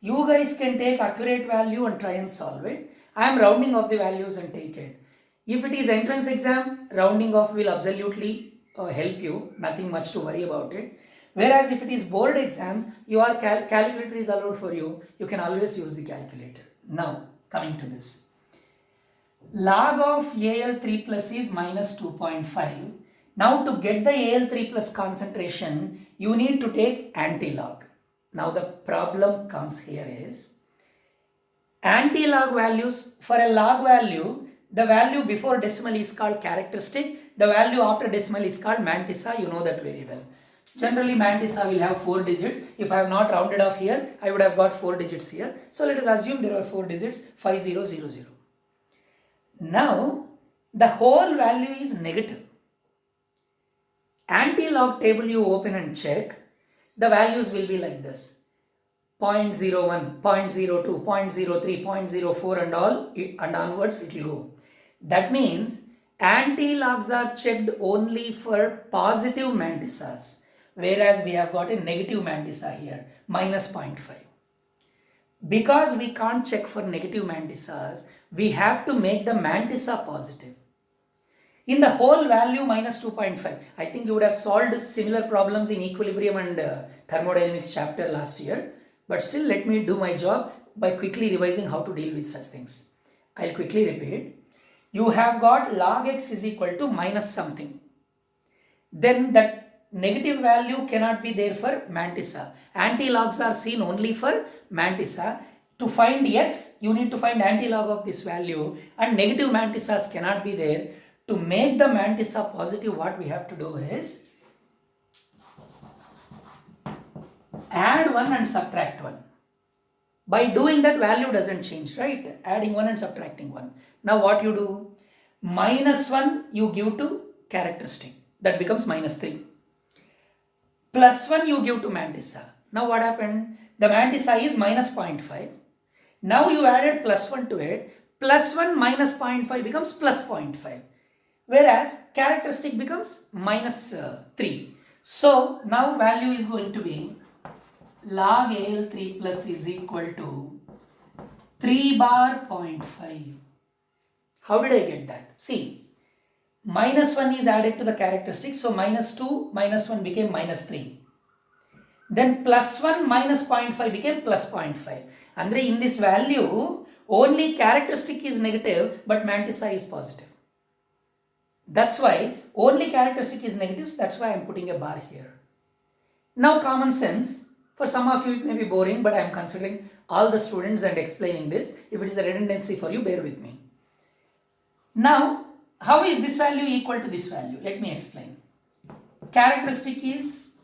You guys can take accurate value and try and solve it. I am rounding off the values and take it. If it is entrance exam, rounding off will absolutely help you, nothing much to worry about it. Whereas if it is board exams, your calculator is allowed for you, you can always use the calculator. Now, coming to this. Log of Al3 plus is minus 2.5. Now to get the Al3 plus concentration, you need to take anti-log. Now the problem comes here is, anti-log values, for a log value, the value before decimal is called characteristic, the value after decimal is called mantissa, you know that very well. Generally mantissa will have 4 digits. If I have not rounded off here, I would have got 4 digits here. So let us assume there are 4 digits, 5000. Now the whole value is negative. Anti-log table you open and check, the values will be like this. 0.01, 0.02, 0.03, 0.04 and all, and onwards it will go. That means anti-logs are checked only for positive mantissas, whereas we have got a negative mantissa here, minus 0.5. Because we can't check for negative mantissas, we have to make the mantissa positive. In the whole value minus 2.5, I think you would have solved similar problems in equilibrium and thermodynamics chapter last year. But still, let me do my job by quickly revising how to deal with such things. I'll quickly repeat. You have got log x is equal to minus something. Then that negative value cannot be there for mantissa. Anti-logs are seen only for mantissa. To find x, you need to find anti-log of this value, and negative mantissas cannot be there. To make the mantissa positive, what we have to do is add 1 and subtract 1. By doing that, value doesn't change, right? Adding 1 and subtracting 1. Now what you do? minus 1 you give to characteristic, that becomes minus 3. Plus 1 you give to mantissa. Now what happened? The mantissa is minus 0.5. Now you added plus 1 to it. Plus 1 minus 0.5 becomes plus 0.5. Whereas characteristic becomes minus 3. So now value is going to be log AL3 plus is equal to 3 bar 0.5. How did I get that? See, minus 1 is added to the characteristic, so minus 2 minus 1 became minus 3. Then plus 1 minus 0.5 became plus 0.5. Andre, in this value, only characteristic is negative, but mantissa is positive. That's why only characteristic is negative, so that's why I am putting a bar here. Now common sense, for some of you it may be boring, but I am considering all the students and explaining this. If it is a redundancy for you, bear with me. Now, how is this value equal to this value? Let me explain. Characteristic is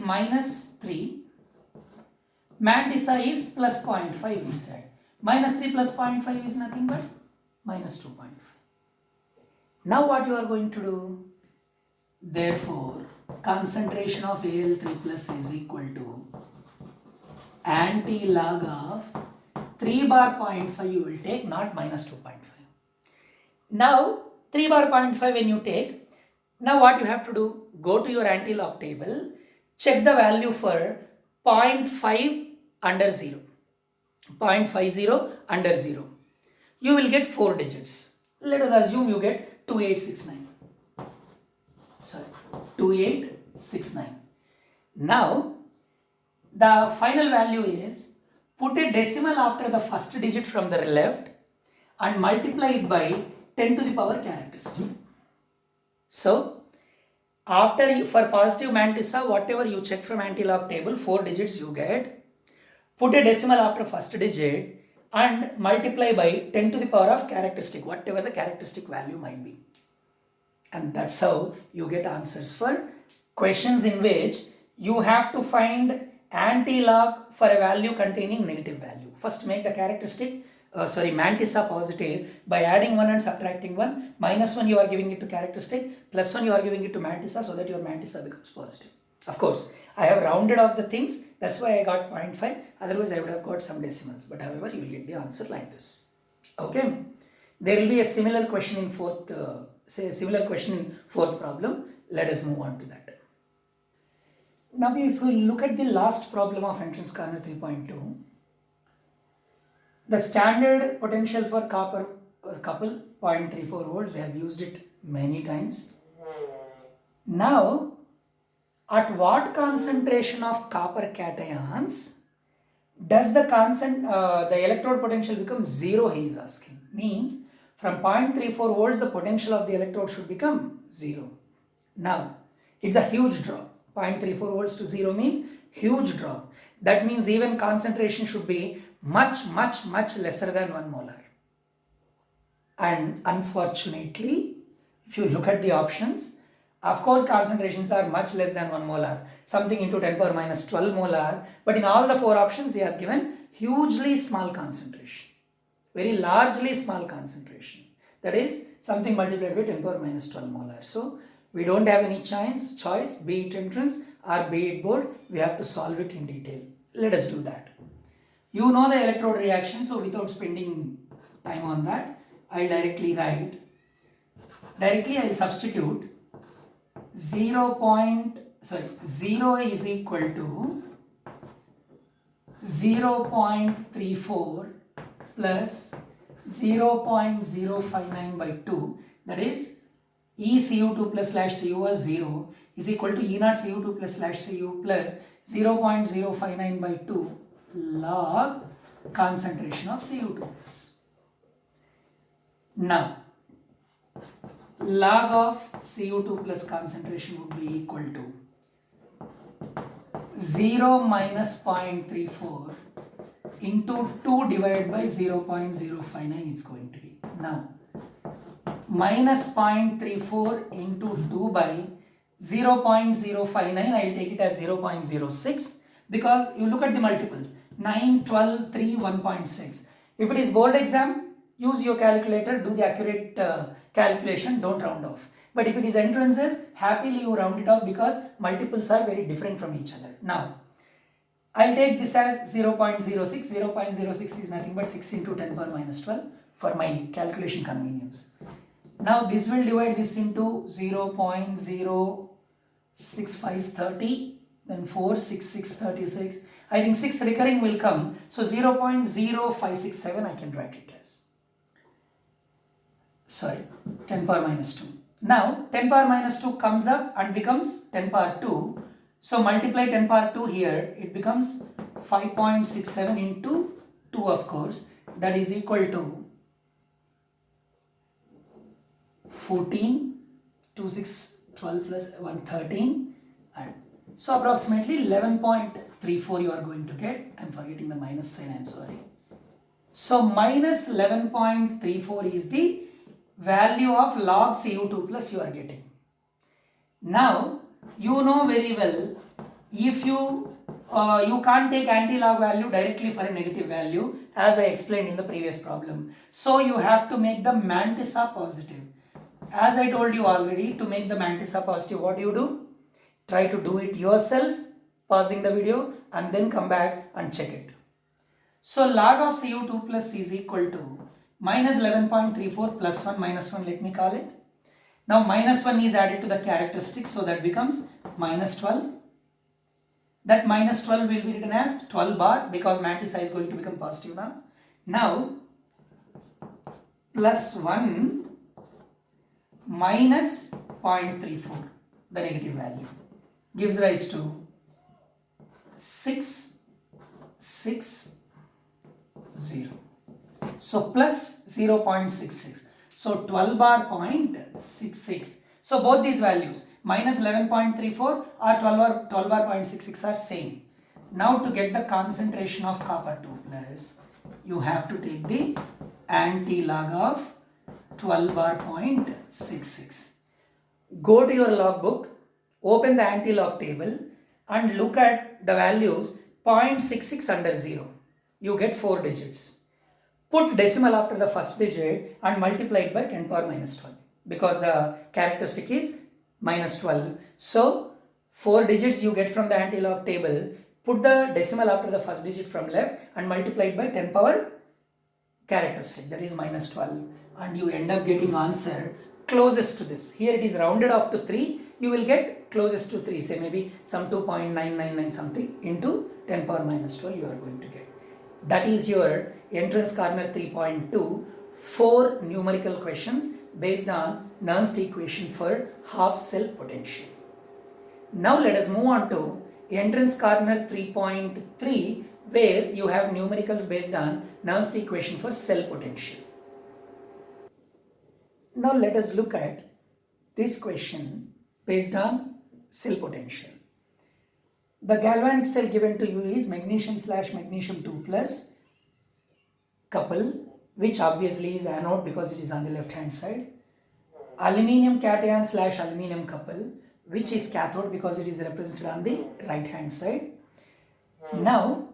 minus 3. Mantissa is plus 0.5 we said. Minus 3 plus 0.5 is nothing but minus 2.5. Now what you are going to do? Therefore, concentration of Al3 plus is equal to anti-log of 3 bar 0.5 you will take, not minus 2.5. Now 3 bar 0.5 when you take, now what you have to do? Go to your anti-log table, check the value for 0.5 under 0. 0.50 under 0. You will get 4 digits. Let us assume you get 2869. Sorry, 2869. Now, the final value is, put a decimal after the first digit from the left and multiply it by 10 to the power characteristic. So, after for positive mantissa, whatever you check from anti-log table, 4 digits you get, put a decimal after first digit and multiply by 10 to the power of characteristic, whatever the characteristic value might be. And that's how you get answers for questions in which you have to find anti-log for a value containing negative value. First make the characteristic, mantissa positive by adding 1 and subtracting 1. Minus 1 you are giving it to characteristic, plus 1 you are giving it to mantissa, so that your mantissa becomes positive. Of course, I have rounded off the things, that's why I got 0.5, otherwise I would have got some decimals, but however you will get the answer like this. Okay, there will be a similar question in fourth problem. Let us move on to that. Now if we look at the last problem of entrance corner 3.2, the standard potential for copper couple 0.34 volts, we have used it many times. Now, at what concentration of copper cations does the electrode potential become 0, he is asking. Means from 0.34 volts the potential of the electrode should become 0. Now, it's a huge drop. 0.34 volts to 0 means huge drop. That means even concentration should be much lesser than 1 molar. And unfortunately, if you look at the options, of course concentrations are much less than 1 molar, something into 10 power minus 12 molar, but in all the 4 options he has given hugely small concentration, very largely small concentration, that is something multiplied by 10 power minus 12 molar. So we don't have any choice, be it entrance or be it board, we have to solve it in detail. Let us do that. You know the electrode reaction, so without spending time on that, I'll directly write. Directly I will substitute 0 is equal to 0.34 plus 0.059 by 2, that is ECU2 plus slash CU was 0 is equal to E0 CU2 plus slash CU plus 0.059 by 2 log concentration of CU2 plus. Now, log of CU2 plus concentration would be equal to 0 minus 0.34 into 2 divided by 0.059 is going to be. Now, minus 0.34 into 2 by 0.059, I will take it as 0.06 because you look at the multiples, 9, 12, 3, 1.6. If it is board exam, use your calculator, do the accurate calculation, don't round off. But if it is entrances, happily you round it off because multiples are very different from each other. Now, I'll take this as 0.06. 0.06 is nothing but 6 into 10 power minus 12 for my calculation convenience. Now this will divide this into 0.065 is 30, then 4, 6, 6, 36. I think 6 recurring will come. So 0.0567 I can write it as. Sorry, 10 power minus 2. Now 10 power minus 2 comes up and becomes 10 power 2. So multiply 10 power 2 here, it becomes 5.67 into 2 of course, that is equal to 14, 2, 6, 12 plus 1, 13, and so approximately 11.34 you are going to get. I am forgetting the minus sign, I am sorry. So minus 11.34 is the value of log Cu2 plus you are getting. Now you know very well, if you can't take anti-log value directly for a negative value, as I explained in the previous problem. So you have to make the mantissa positive. As I told you already, to make the mantissa positive, what do you do? Try to do it yourself, pausing the video, and then come back and check it. So log of Cu2 plus is equal to minus 11.34 plus 1 minus 1, let me call it. Now minus 1 is added to the characteristic, so that becomes minus 12. That minus 12 will be written as 12 bar because mantissa is going to become positive now. Now plus 1 minus 0.34, the negative value, gives rise to 6, 6, 0. So plus 0.66. So 12 bar 0.66. So both these values, minus 11.34 or 12 bar 0.66 are same. Now to get the concentration of copper 2 plus, you have to take the anti-log of 12 bar 0.66. Go to your logbook, open the anti-log table and look at the values 0.66 under 0. You get 4 digits. Put decimal after the first digit and multiply it by 10 power minus 12 because the characteristic is minus 12. So 4 digits you get from the anti-log table. Put the decimal after the first digit from left and multiply it by 10 power characteristic, that is minus 12, and you end up getting answer closest to this. Here it is rounded off to 3, you will get closest to 3, say maybe some 2.999 something into 10 power minus 12 you are going to get. That is your entrance corner 3.2, 4 numerical questions based on Nernst equation for half cell potential. Now let us move on to entrance corner 3.3, where you have numericals based on Nernst equation for cell potential. Now let us look at this question based on cell potential. The galvanic cell given to you is magnesium / magnesium 2 plus couple, which obviously is anode because it is on the left hand side. Aluminium cation / aluminium couple, which is cathode because it is represented on the right hand side. Now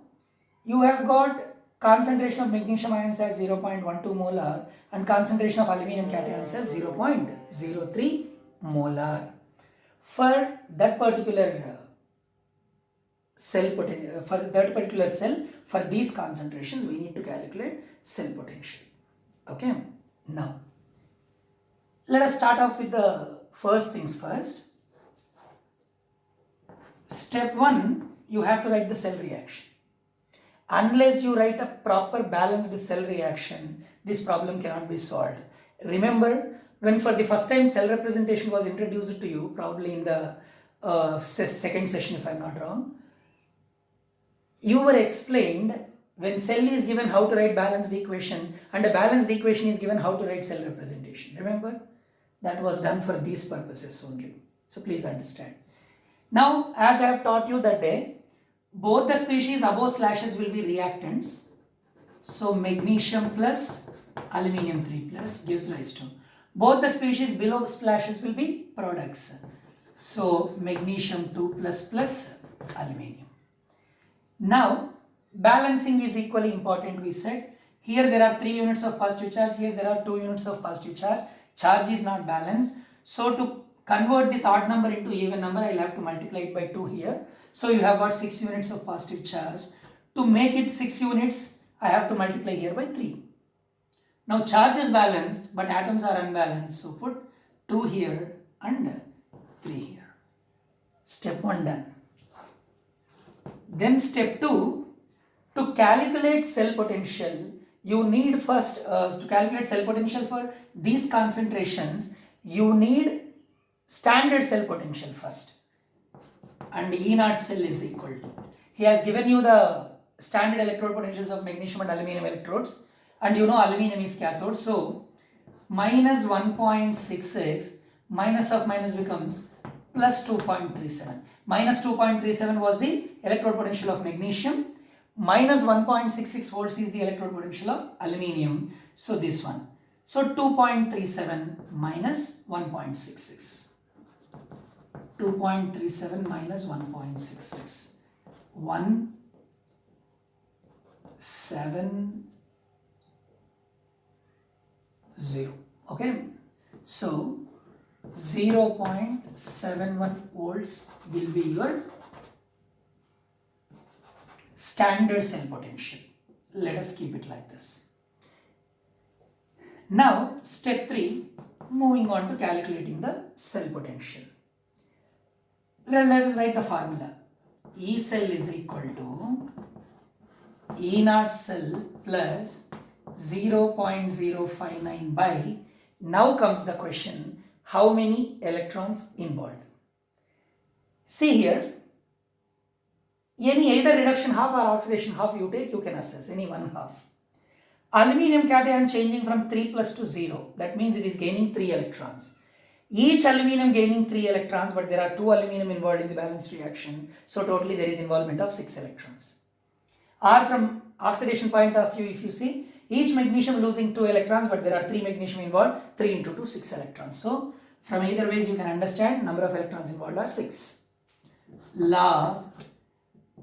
you have got concentration of magnesium ions as 0.12 molar and concentration of aluminium cations as 0.03 molar. For that particular cell potential, for these concentrations we need to calculate cell potential. Okay, now let us start off with the first things first. Step 1, you have to write the cell reaction. Unless you write a proper balanced cell reaction, this problem cannot be solved. Remember, when for the first time cell representation was introduced to you, probably in the second session if I am not wrong, you were explained when cell is given how to write balanced equation and a balanced equation is given how to write cell representation. Remember? That was done for these purposes only. So please understand. Now, as I have taught you that day, both the species above slashes will be reactants. So magnesium plus aluminium 3 plus gives rise to. Both the species below slashes will be products. So magnesium 2 plus aluminium. Now balancing is equally important, we said. Here there are 3 units of positive charge, here there are 2 units of positive charge. Charge is not balanced. So to convert this odd number into even number, I will have to multiply it by 2 here. So you have got 6 units of positive charge. To make it 6 units, I have to multiply here by 3. Now charge is balanced, but atoms are unbalanced. So put 2 here and 3 here. Step 1 done. Then step 2, to calculate cell potential, you need first, to calculate cell potential for these concentrations, you need standard cell potential first. And E naught cell is equal to. He has given you the standard electrode potentials of magnesium and aluminum electrodes. And you know aluminum is cathode. So minus 1.66 minus of minus becomes plus 2.37. Minus 2.37 was the electrode potential of magnesium. Minus 1.66 volts is the electrode potential of aluminium. So this one. So 2.37 minus 1.66. 2.37 minus 1.66. 170. Okay. So 0.71 volts will be your standard cell potential. Let us keep it like this. Now step 3, moving on to calculating the cell potential. Let us write the formula. E cell is equal to E naught cell plus 0.059 by, now comes the question, how many electrons involved? See here, either reduction half or oxidation half you take, you can assess any one half. Aluminium cation changing from 3 plus to 0, that means it is gaining 3 electrons. Each aluminium gaining 3 electrons, but there are 2 aluminium involved in the balanced reaction, so totally there is involvement of 6 electrons. Or from oxidation point of view, if you see, each magnesium losing 2 electrons, but there are 3 magnesium involved, 3 into 2, 6 electrons. So from either ways you can understand number of electrons involved are 6. Log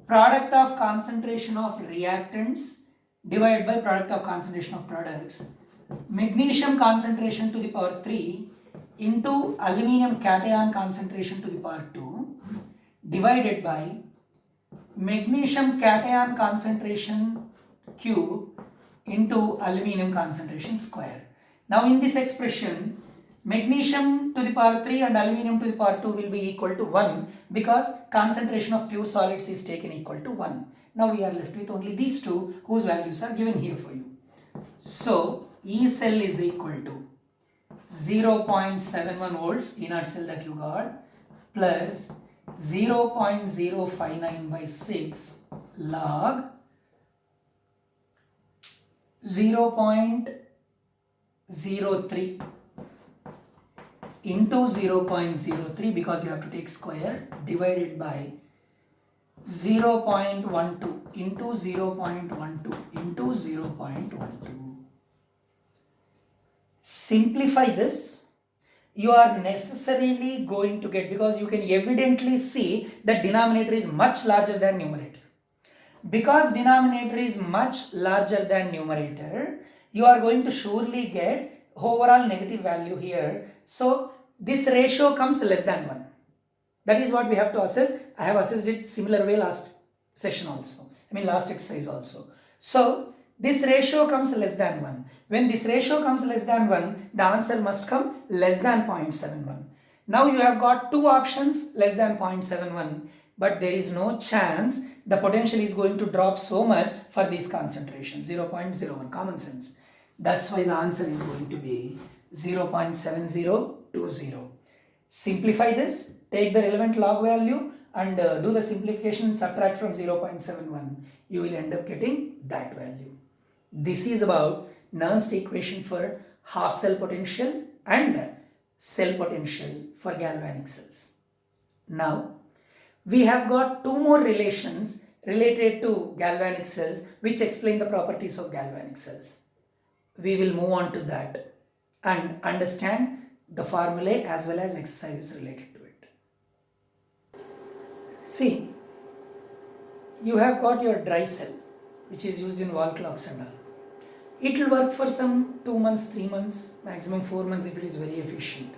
product of concentration of reactants divided by product of concentration of products. Magnesium concentration to the power 3 into aluminium cation concentration to the power 2 divided by magnesium cation concentration cube into aluminium concentration square. Now in this expression, magnesium to the power 3 and aluminium to the power 2 will be equal to 1 because concentration of pure solids is taken equal to 1. Now we are left with only these two whose values are given here for you. So E cell is equal to 0.71 volts, E naught cell that you got, plus 0.059 by 6 log 0.03 into 0.03 because you have to take square divided by 0.12 into 0.12 into 0.12. Simplify this. You are necessarily going to get, because you can evidently see that denominator is much larger than numerator. Because denominator is much larger than numerator, you are going to surely get overall negative value here. So this ratio comes less than 1. That is what we have to assess. I have assessed it similar way last session also. Last exercise also. So this ratio comes less than 1. When this ratio comes less than 1, the answer must come less than 0.71. Now you have got two options less than 0.71, but there is no chance the potential is going to drop so much for these concentrations, 0.01, common sense. That's why the answer is going to be 0.7020. Simplify this, take the relevant log value and do the simplification, subtract from 0.71. You will end up getting that value. This is about Nernst equation for half cell potential and cell potential for galvanic cells. Now, we have got two more relations related to galvanic cells which explain the properties of galvanic cells. We will move on to that and understand the formulae as well as exercises related to it. See, you have got your dry cell which is used in wall clocks and all. It will work for some 2 months, 3 months, maximum 4 months if it is very efficient.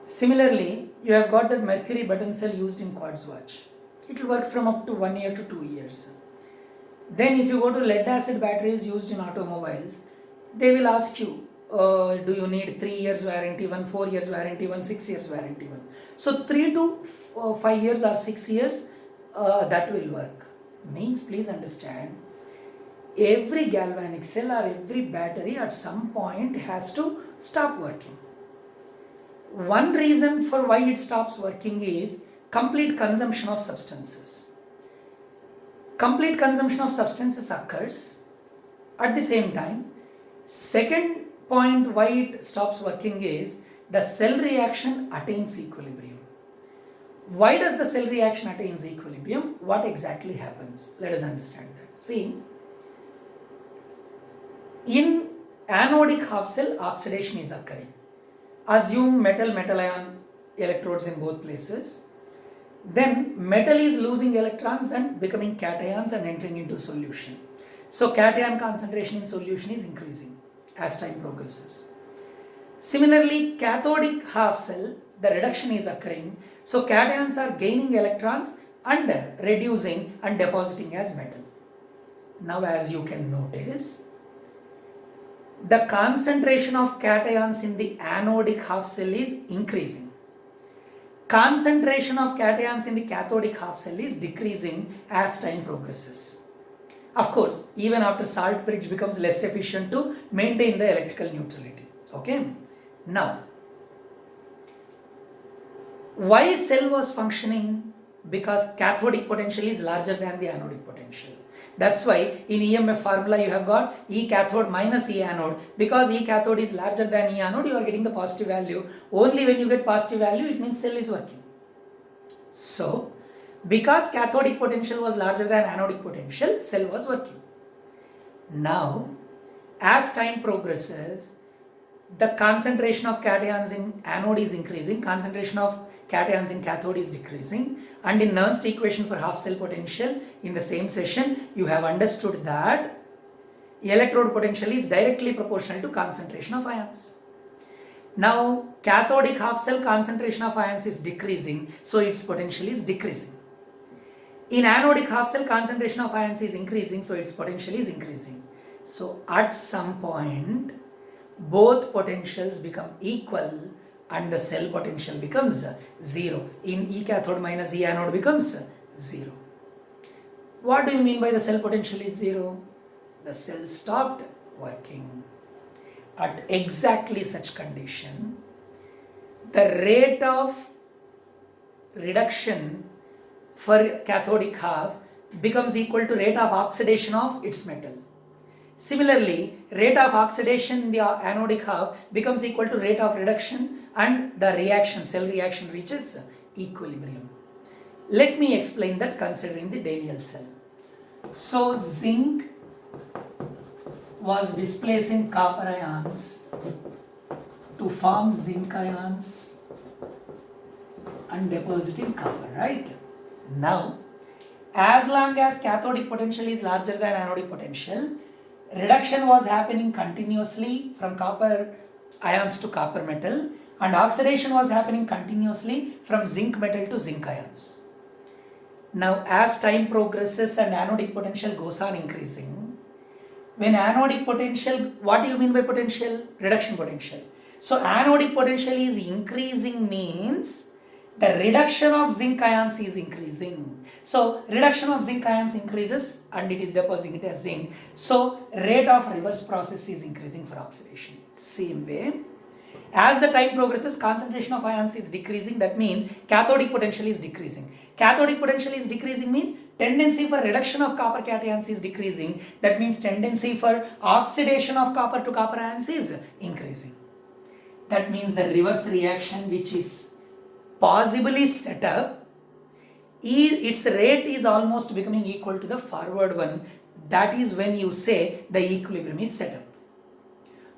Similarly, you have got that mercury button cell used in quartz watch. It will work from up to 1 year to 2 years. Then if you go to lead acid batteries used in automobiles, they will ask you, do you need 3 years warranty, 4 years warranty, 6 years warranty. So 3 to 5 years or 6 years, that will work. Means please understand, every galvanic cell or every battery at some point has to stop working. One reason for why it stops working is complete consumption of substances. Complete consumption of substances occurs. At the same time, second point why it stops working is the cell reaction attains equilibrium. Why does the cell reaction attains equilibrium? What exactly happens? Let us understand that. See, in anodic half cell, oxidation is occurring. Assume metal ion electrodes in both places. Then metal is losing electrons and becoming cations and entering into solution. So cation concentration in solution is increasing as time progresses. Similarly, cathodic half cell, the reduction is occurring. So cations are gaining electrons and reducing and depositing as metal. Now as you can notice, the concentration of cations in the anodic half cell is increasing. Concentration of cations in the cathodic half cell is decreasing as time progresses. Of course, even after salt bridge becomes less efficient to maintain the electrical neutrality. Okay. Now, why cell was functioning? Because cathodic potential is larger than the anodic potential. That's why in EMF formula you have got E cathode minus E anode. Because E cathode is larger than E anode, you are getting the positive value. Only when you get positive value, it means cell is working. So, because cathodic potential was larger than anodic potential, cell was working. Now, as time progresses, the concentration of cations in anode is increasing, concentration of cations in cathode is decreasing, and in Nernst equation for half cell potential, in the same session, you have understood that electrode potential is directly proportional to concentration of ions. Now, cathodic half cell concentration of ions is decreasing, so its potential is decreasing. In anodic half cell, concentration of ions is increasing, so its potential is increasing. So, at some point, both potentials become equal and the cell potential becomes 0. In E cathode minus E anode becomes 0. What do you mean by the cell potential is 0? The cell stopped working. At exactly such condition, the rate of reduction for cathodic half becomes equal to rate of oxidation of its metal. Similarly, rate of oxidation in the anodic half becomes equal to rate of reduction and the reaction, cell reaction reaches equilibrium. Let me explain that considering the Daniell cell. So, zinc was displacing copper ions to form zinc ions and depositing copper, right? Now, as long as cathodic potential is larger than anodic potential, reduction was happening continuously from copper ions to copper metal, and oxidation was happening continuously from zinc metal to zinc ions. Now, as time progresses and anodic potential goes on increasing, when anodic potential, what do you mean by potential? Reduction potential. So, anodic potential is increasing means the reduction of zinc ions is increasing. So, reduction of zinc ions increases and it is depositing it as zinc. So, rate of reverse process is increasing for oxidation. Same way, as the time progresses, concentration of ions is decreasing. That means cathodic potential is decreasing. Cathodic potential is decreasing means tendency for reduction of copper cations is decreasing. That means tendency for oxidation of copper to copper ions is increasing. That means the reverse reaction which is possibly set up, its rate is almost becoming equal to the forward one. That is when you say the equilibrium is set up.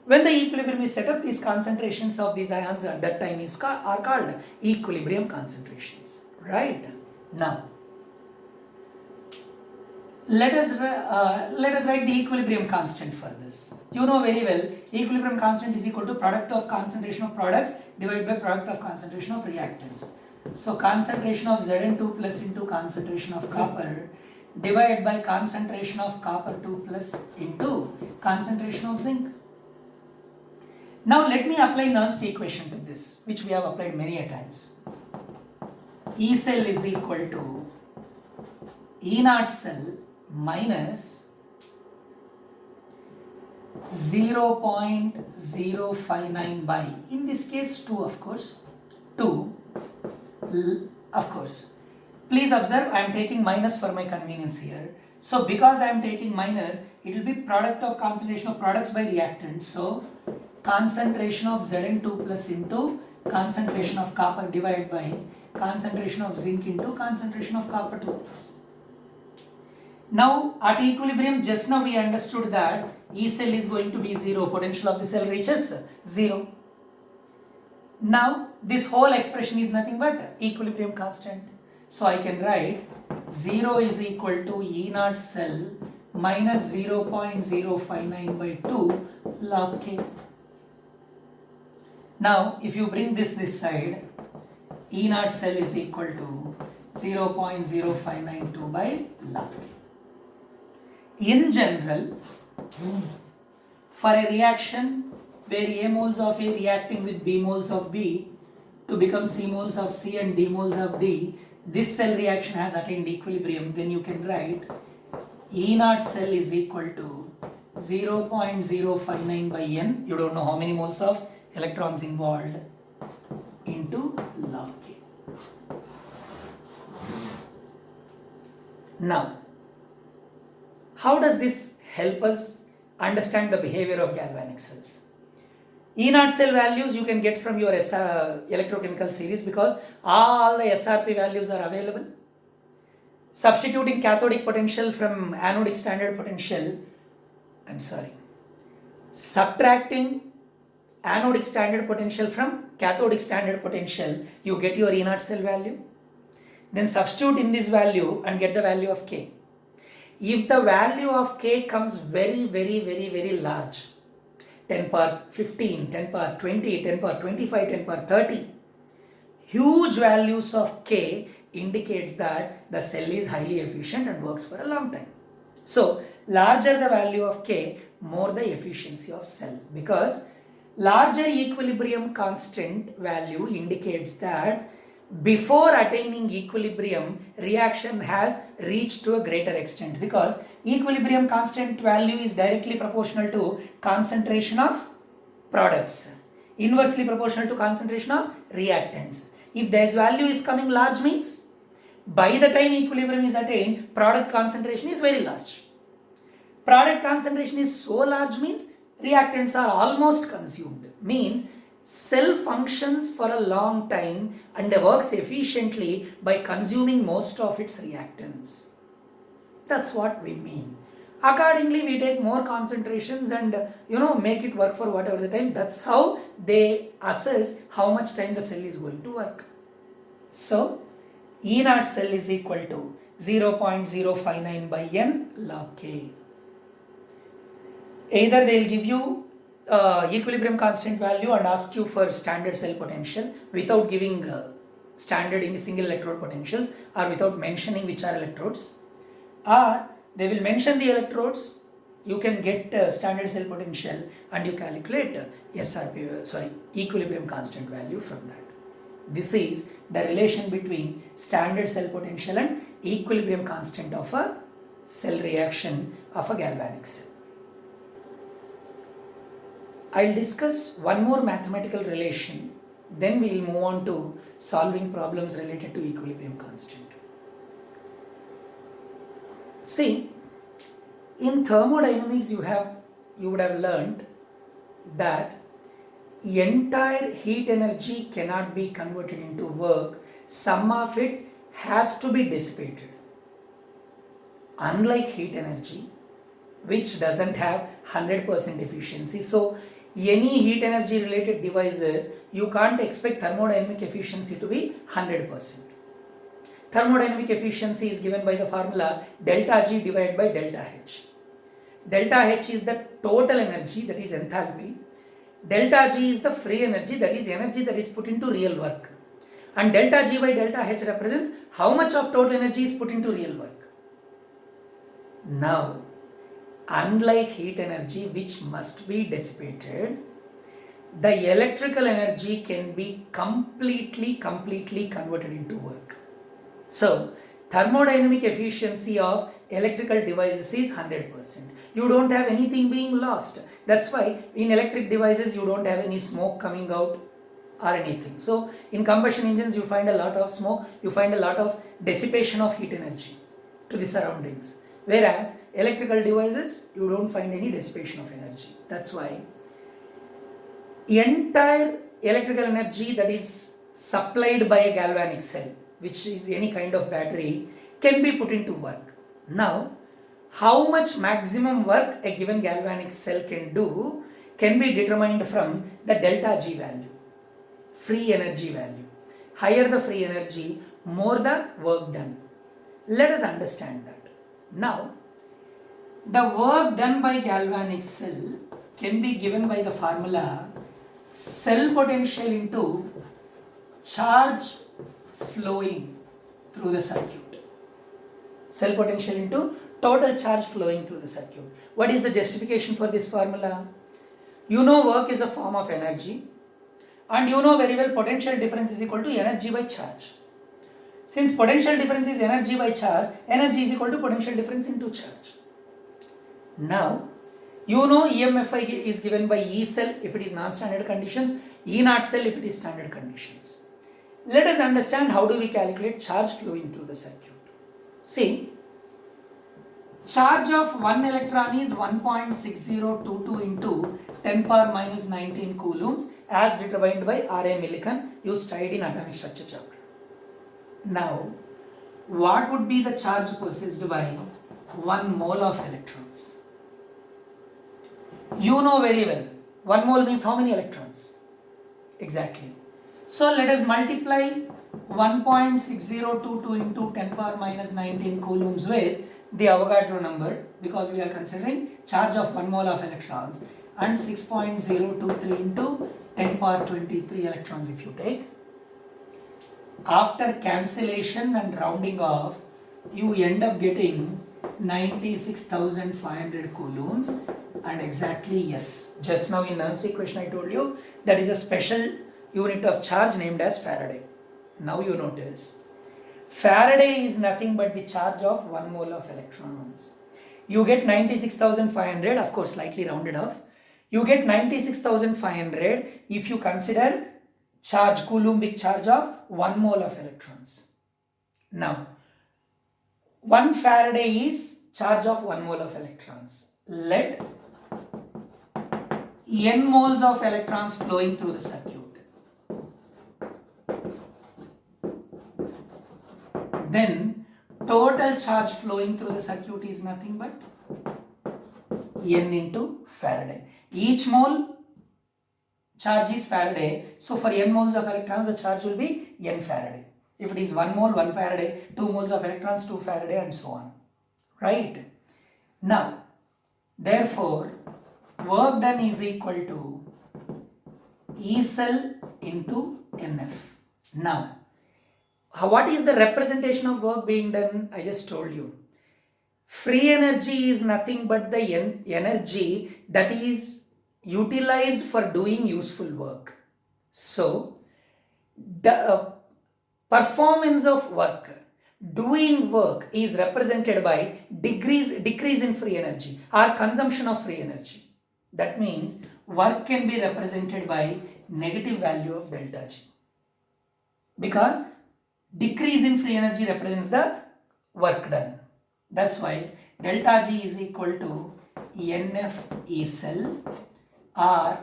When the equilibrium is set up, these concentrations of these ions at that time are called equilibrium concentrations. Right? Now, let us write the equilibrium constant for this. You know very well, equilibrium constant is equal to product of concentration of products divided by product of concentration of reactants. So concentration of Zn2 plus into concentration of copper divided by concentration of copper 2 plus into concentration of zinc. Now let me apply Nernst equation to this, which we have applied many a times. E cell is equal to E naught cell minus 0.059 by, in this case 2 of course, 2 of course. Please observe, I am taking minus for my convenience here. So because I am taking minus, it will be product of concentration of products by reactants. So concentration of Zn2 plus into concentration of copper divided by concentration of zinc into concentration of copper 2 plus. Now at equilibrium, just now we understood that E cell is going to be 0, potential of the cell reaches 0. Now this whole expression is nothing but equilibrium constant. So I can write 0 is equal to E naught cell minus 0.059 by 2 log K. Now if you bring this side, E naught cell is equal to 0.0592 by log K. In general, for a reaction where A moles of A reacting with B moles of B to become C moles of C and D moles of D, this cell reaction has attained equilibrium, then you can write E naught cell is equal to 0.059 by N, you don't know how many moles of electrons involved, into log K. Now, how does this help us understand the behavior of galvanic cells? E naught cell values you can get from your electrochemical series because all the SRP values are available. Substituting cathodic potential from anodic standard potential, subtracting anodic standard potential from cathodic standard potential, you get your E naught cell value. Then substitute in this value and get the value of K. If the value of K comes very large, 10 power 15, 10 power 20, 10 power 25, 10 power 30, huge values of K indicates that the cell is highly efficient and works for a long time. So larger the value of K, more the efficiency of cell, because larger equilibrium constant value indicates that before attaining equilibrium, reaction has reached to a greater extent, because equilibrium constant value is directly proportional to concentration of products, inversely proportional to concentration of reactants. If this value is coming large, means by the time equilibrium is attained, product concentration is very large. Product concentration is so large means reactants are almost consumed, means cell functions for a long time and works efficiently by consuming most of its reactants. That's what we mean. Accordingly, we take more concentrations and make it work for whatever the time. That's how they assess how much time the cell is going to work. So E naught cell is equal to 0.059 by N log K. Either they'll give you equilibrium constant value and ask you for standard cell potential without giving standard in single electrode potentials, or without mentioning which are electrodes, or they will mention the electrodes. You can get standard cell potential and you calculate equilibrium constant value from that. This is the relation between standard cell potential and equilibrium constant of a cell reaction of a galvanic cell. I'll discuss one more mathematical relation, then we'll move on to solving problems related to equilibrium constant. See, in thermodynamics you would have learned that entire heat energy cannot be converted into work, some of it has to be dissipated. Unlike heat energy, which doesn't have 100% efficiency, so any heat energy related devices, you can't expect thermodynamic efficiency to be 100%. Thermodynamic efficiency is given by the formula delta G divided by delta H. Delta H is the total energy, that is enthalpy. Delta G is the free energy, that is energy that is put into real work. And delta G by delta H represents how much of total energy is put into real work. Now, unlike heat energy which must be dissipated, the electrical energy can be completely converted into work. So, thermodynamic efficiency of electrical devices is 100%. You don't have anything being lost. That's why in electric devices you don't have any smoke coming out or anything. So, in combustion engines you find a lot of smoke, you find a lot of dissipation of heat energy to the surroundings. Whereas electrical devices, you don't find any dissipation of energy. That's why entire electrical energy that is supplied by a galvanic cell, which is any kind of battery, can be put into work. Now, how much maximum work a given galvanic cell can do can be determined from the delta G value, free energy value. Higher the free energy, more the work done. Let us understand that. Now, the work done by galvanic cell can be given by the formula cell potential into charge flowing through the circuit. Cell potential into total charge flowing through the circuit. What is the justification for this formula? You know work is a form of energy, and you know very well potential difference is equal to energy by charge. Since potential difference is energy by charge, energy is equal to potential difference into charge. Now, you know EMFI is given by E cell if it is non-standard conditions, E naught cell if it is standard conditions. Let us understand how do we calculate charge flowing through the circuit. See, charge of one electron is 1.6022 into 10 power minus 19 coulombs as determined by R.A. Millikan, you studied in atomic structure chapter. Now, what would be the charge possessed by 1 mole of electrons? You know very well, 1 mole means how many electrons? Exactly. So, let us multiply 1.6022 into 10 power minus 19 coulombs with the Avogadro number, because we are considering charge of 1 mole of electrons, and 6.023 into 10 power 23 electrons if you take. After cancellation and rounding off, you end up getting 96,500 coulombs, and exactly yes. Just now in Nernst equation I told you that is a special unit of charge named as Faraday. Now you notice Faraday is nothing but the charge of 1 mole of electrons. You get 96,500, of course slightly rounded off. You get 96,500 if you consider charge, coulombic charge of 1 mole of electrons. Now, 1 Faraday is charge of 1 mole of electrons. Let n moles of electrons flowing through the circuit. Then total charge flowing through the circuit is nothing but n into Faraday. Each mole charge is Faraday, so for n moles of electrons the charge will be n Faraday. If it is 1 mole, 1 Faraday, 2 moles of electrons, 2 Faraday, and so on. Right? Now, therefore, work done is equal to E cell into NF. Now, what is the representation of work being done? I just told you. Free energy is nothing but the energy that is utilized for doing useful work. So, the performance of work, doing work is represented by decrease in free energy or consumption of free energy. That means work can be represented by negative value of delta G, because decrease in free energy represents the work done. That's why delta G is equal to NF E cell, or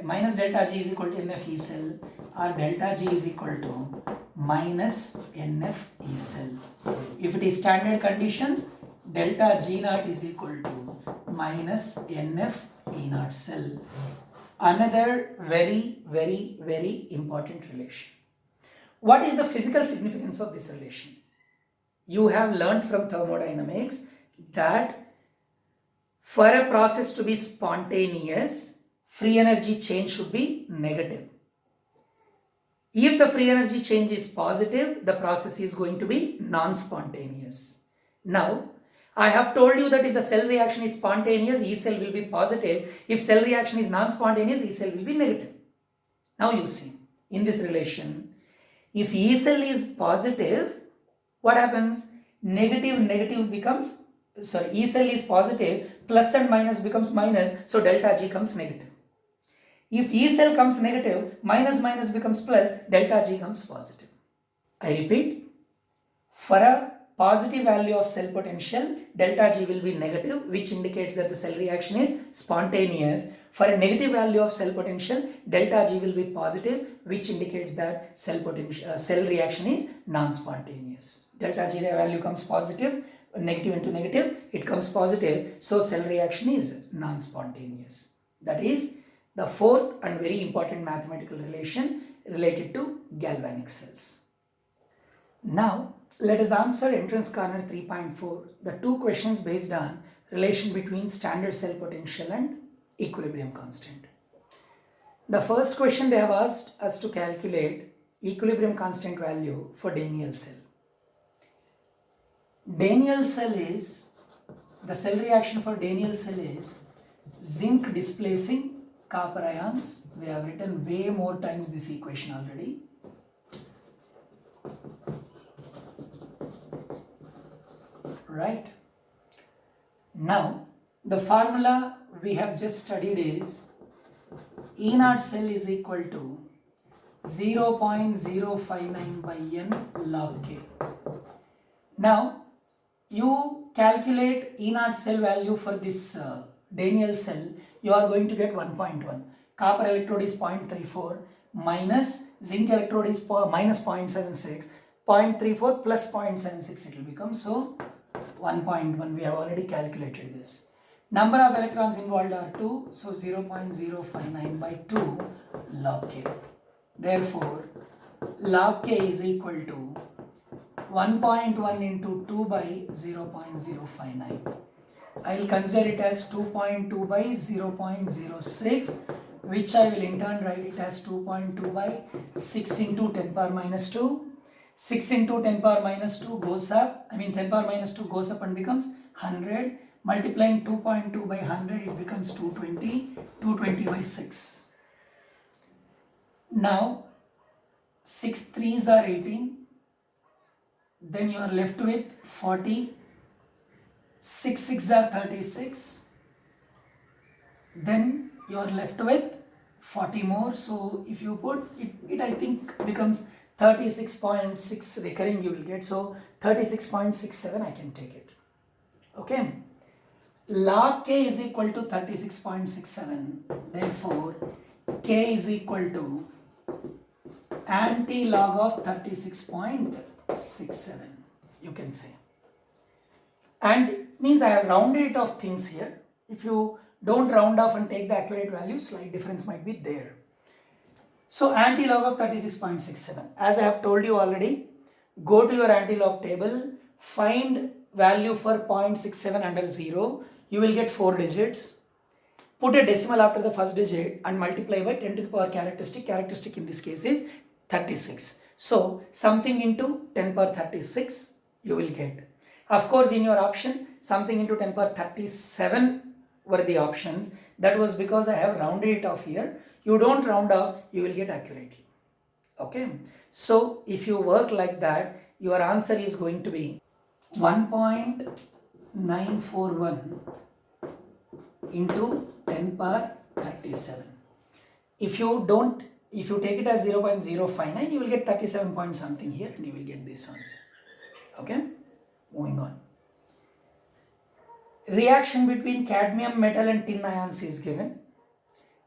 minus delta G is equal to NF E cell, or delta G is equal to minus NF E cell. If it is standard conditions, delta G naught is equal to minus NF E naught cell. Another very important relation. What is the physical significance of this relation? you have learned from thermodynamics that for a process to be spontaneous, free energy change should be negative. If the free energy change is positive, the process is going to be non-spontaneous. Now, I have told you that if the cell reaction is spontaneous, E cell will be positive. If cell reaction is non-spontaneous, E cell will be negative. Now you see, in this relation, if E cell is positive, what happens? Negative becomes, E cell is positive, plus and minus becomes minus, so delta G comes negative. If E cell comes negative, minus becomes plus, delta G comes positive. I repeat, for a positive value of cell potential, delta G will be negative, which indicates that the cell reaction is spontaneous. For a negative value of cell potential, delta G will be positive, which indicates that cell reaction is non-spontaneous. Delta G value comes positive, negative into negative, it comes positive, so cell reaction is non-spontaneous. That is the fourth and very important mathematical relation related to galvanic cells. Now, let us answer entrance corner 3.4, the two questions based on relation between standard cell potential and equilibrium constant. The first question they have asked us to calculate equilibrium constant value for Daniell cell. Daniell cell is, the cell reaction for Daniell cell is zinc displacing copper ions. We have written way more times this equation already. Right. Now, the formula we have just studied is E naught cell is equal to 0.059 by n log K. Now, you calculate E naught cell value for this Daniell cell, you are going to get 1.1. Copper electrode is 0.34 minus zinc electrode is minus 0.76. 0.34 plus 0.76 it will become, so 1.1. We have already calculated this. Number of electrons involved are 2, so 0.059 by 2 log K. Therefore, log K is equal to 1.1 into 2 by 0.059. I will consider it as 2.2 by 0.06, which I will in turn write it as 2.2 by 6 into 10 power minus 2. 6 into 10 power minus 2 goes up, 10 power minus 2 goes up and becomes 100. Multiplying 2.2 by 100, it becomes 220, 220 by 6. Now, 6 3s are 18, then you are left with 40, 6 6s are 36, then you are left with 40 more, so if you put it I think becomes 36.6 recurring you will get, so 36.67 I can take it. Okay. Log K is equal to 36.67, therefore K is equal to anti-log of 36.67, you can say. And means I have rounded it off things here. If you don't round off and take the accurate value, slight difference might be there. So anti-log of 36.67, as I have told you already, go to your anti-log table, find value for 0.67 under 0, you will get 4 digits. Put a decimal after the first digit and multiply by 10 to the power characteristic. Characteristic in this case is 36. So something into 10 power 36 you will get. Of course, in your option, something into 10 power 37 were the options. That was because I have rounded it off here. You don't round off, you will get accurately. Okay. So if you work like that, your answer is going to be 1.941 into 10 power 37. If you take it as 0.059, you will get 37 point something here and you will get this answer. Okay, moving on. Reaction between cadmium metal and tin ions is given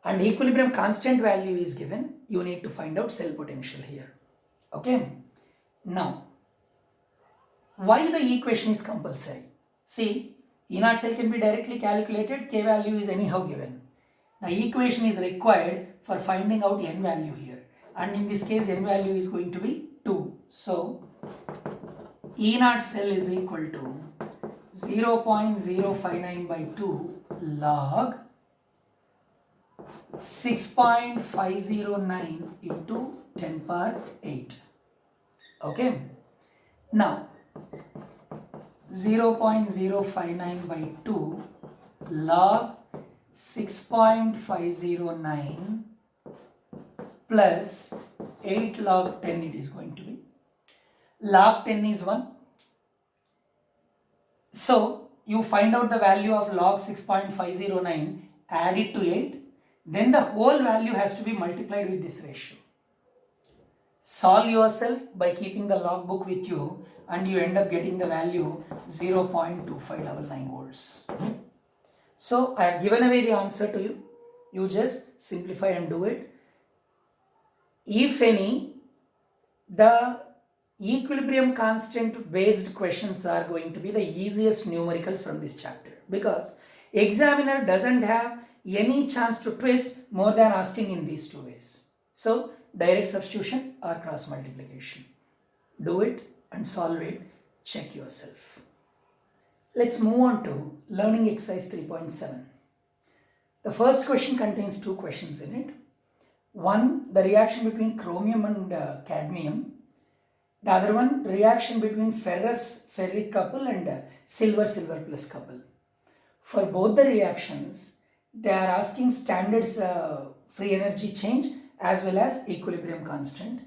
and equilibrium constant value is given. You need to find out cell potential here. Okay, now why the equation is compulsory? See, E naught cell can be directly calculated, K value is anyhow given. The equation is required for finding out N value here, and in this case N value is going to be 2. So E naught cell is equal to 0.059 by 2 log 6.509 into 10 power 8. Okay. Now 0.059 by 2 log 6.509 plus 8 log 10 it is going to be. Log 10 is 1. So you find out the value of log 6.509, add it to 8, then the whole value has to be multiplied with this ratio. Solve yourself by keeping the logbook with you and you end up getting the value 0.2599 volts. So I have given away the answer to you. You just simplify and do it. If any, the equilibrium constant based questions are going to be the easiest numericals from this chapter, because examiner doesn't have any chance to twist more than asking in these two ways. So direct substitution or cross multiplication. Do it and solve it. Check yourself. Let's move on to learning exercise 3.7. The first question contains two questions in it. One, the reaction between chromium and cadmium. The other one, reaction between ferrous-ferric couple and silver-silver plus couple. For both the reactions, they are asking standards free energy change as well as equilibrium constant.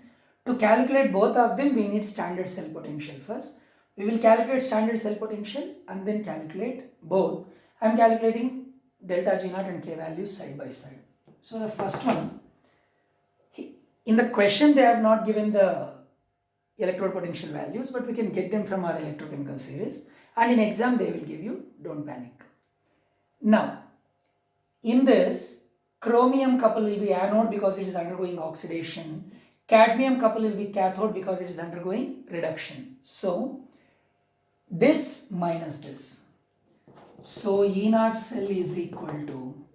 To calculate both of them, we need standard cell potential first. We will calculate standard cell potential and then calculate both. I am calculating delta G naught and K values side by side. So the first one, in the question they have not given the electrode potential values, but we can get them from our electrochemical series, and in exam they will give you, don't panic. Now, in this, chromium couple will be anode because it is undergoing oxidation, cadmium couple will be cathode because it is undergoing reduction. So, this minus this. So, E naught cell is equal to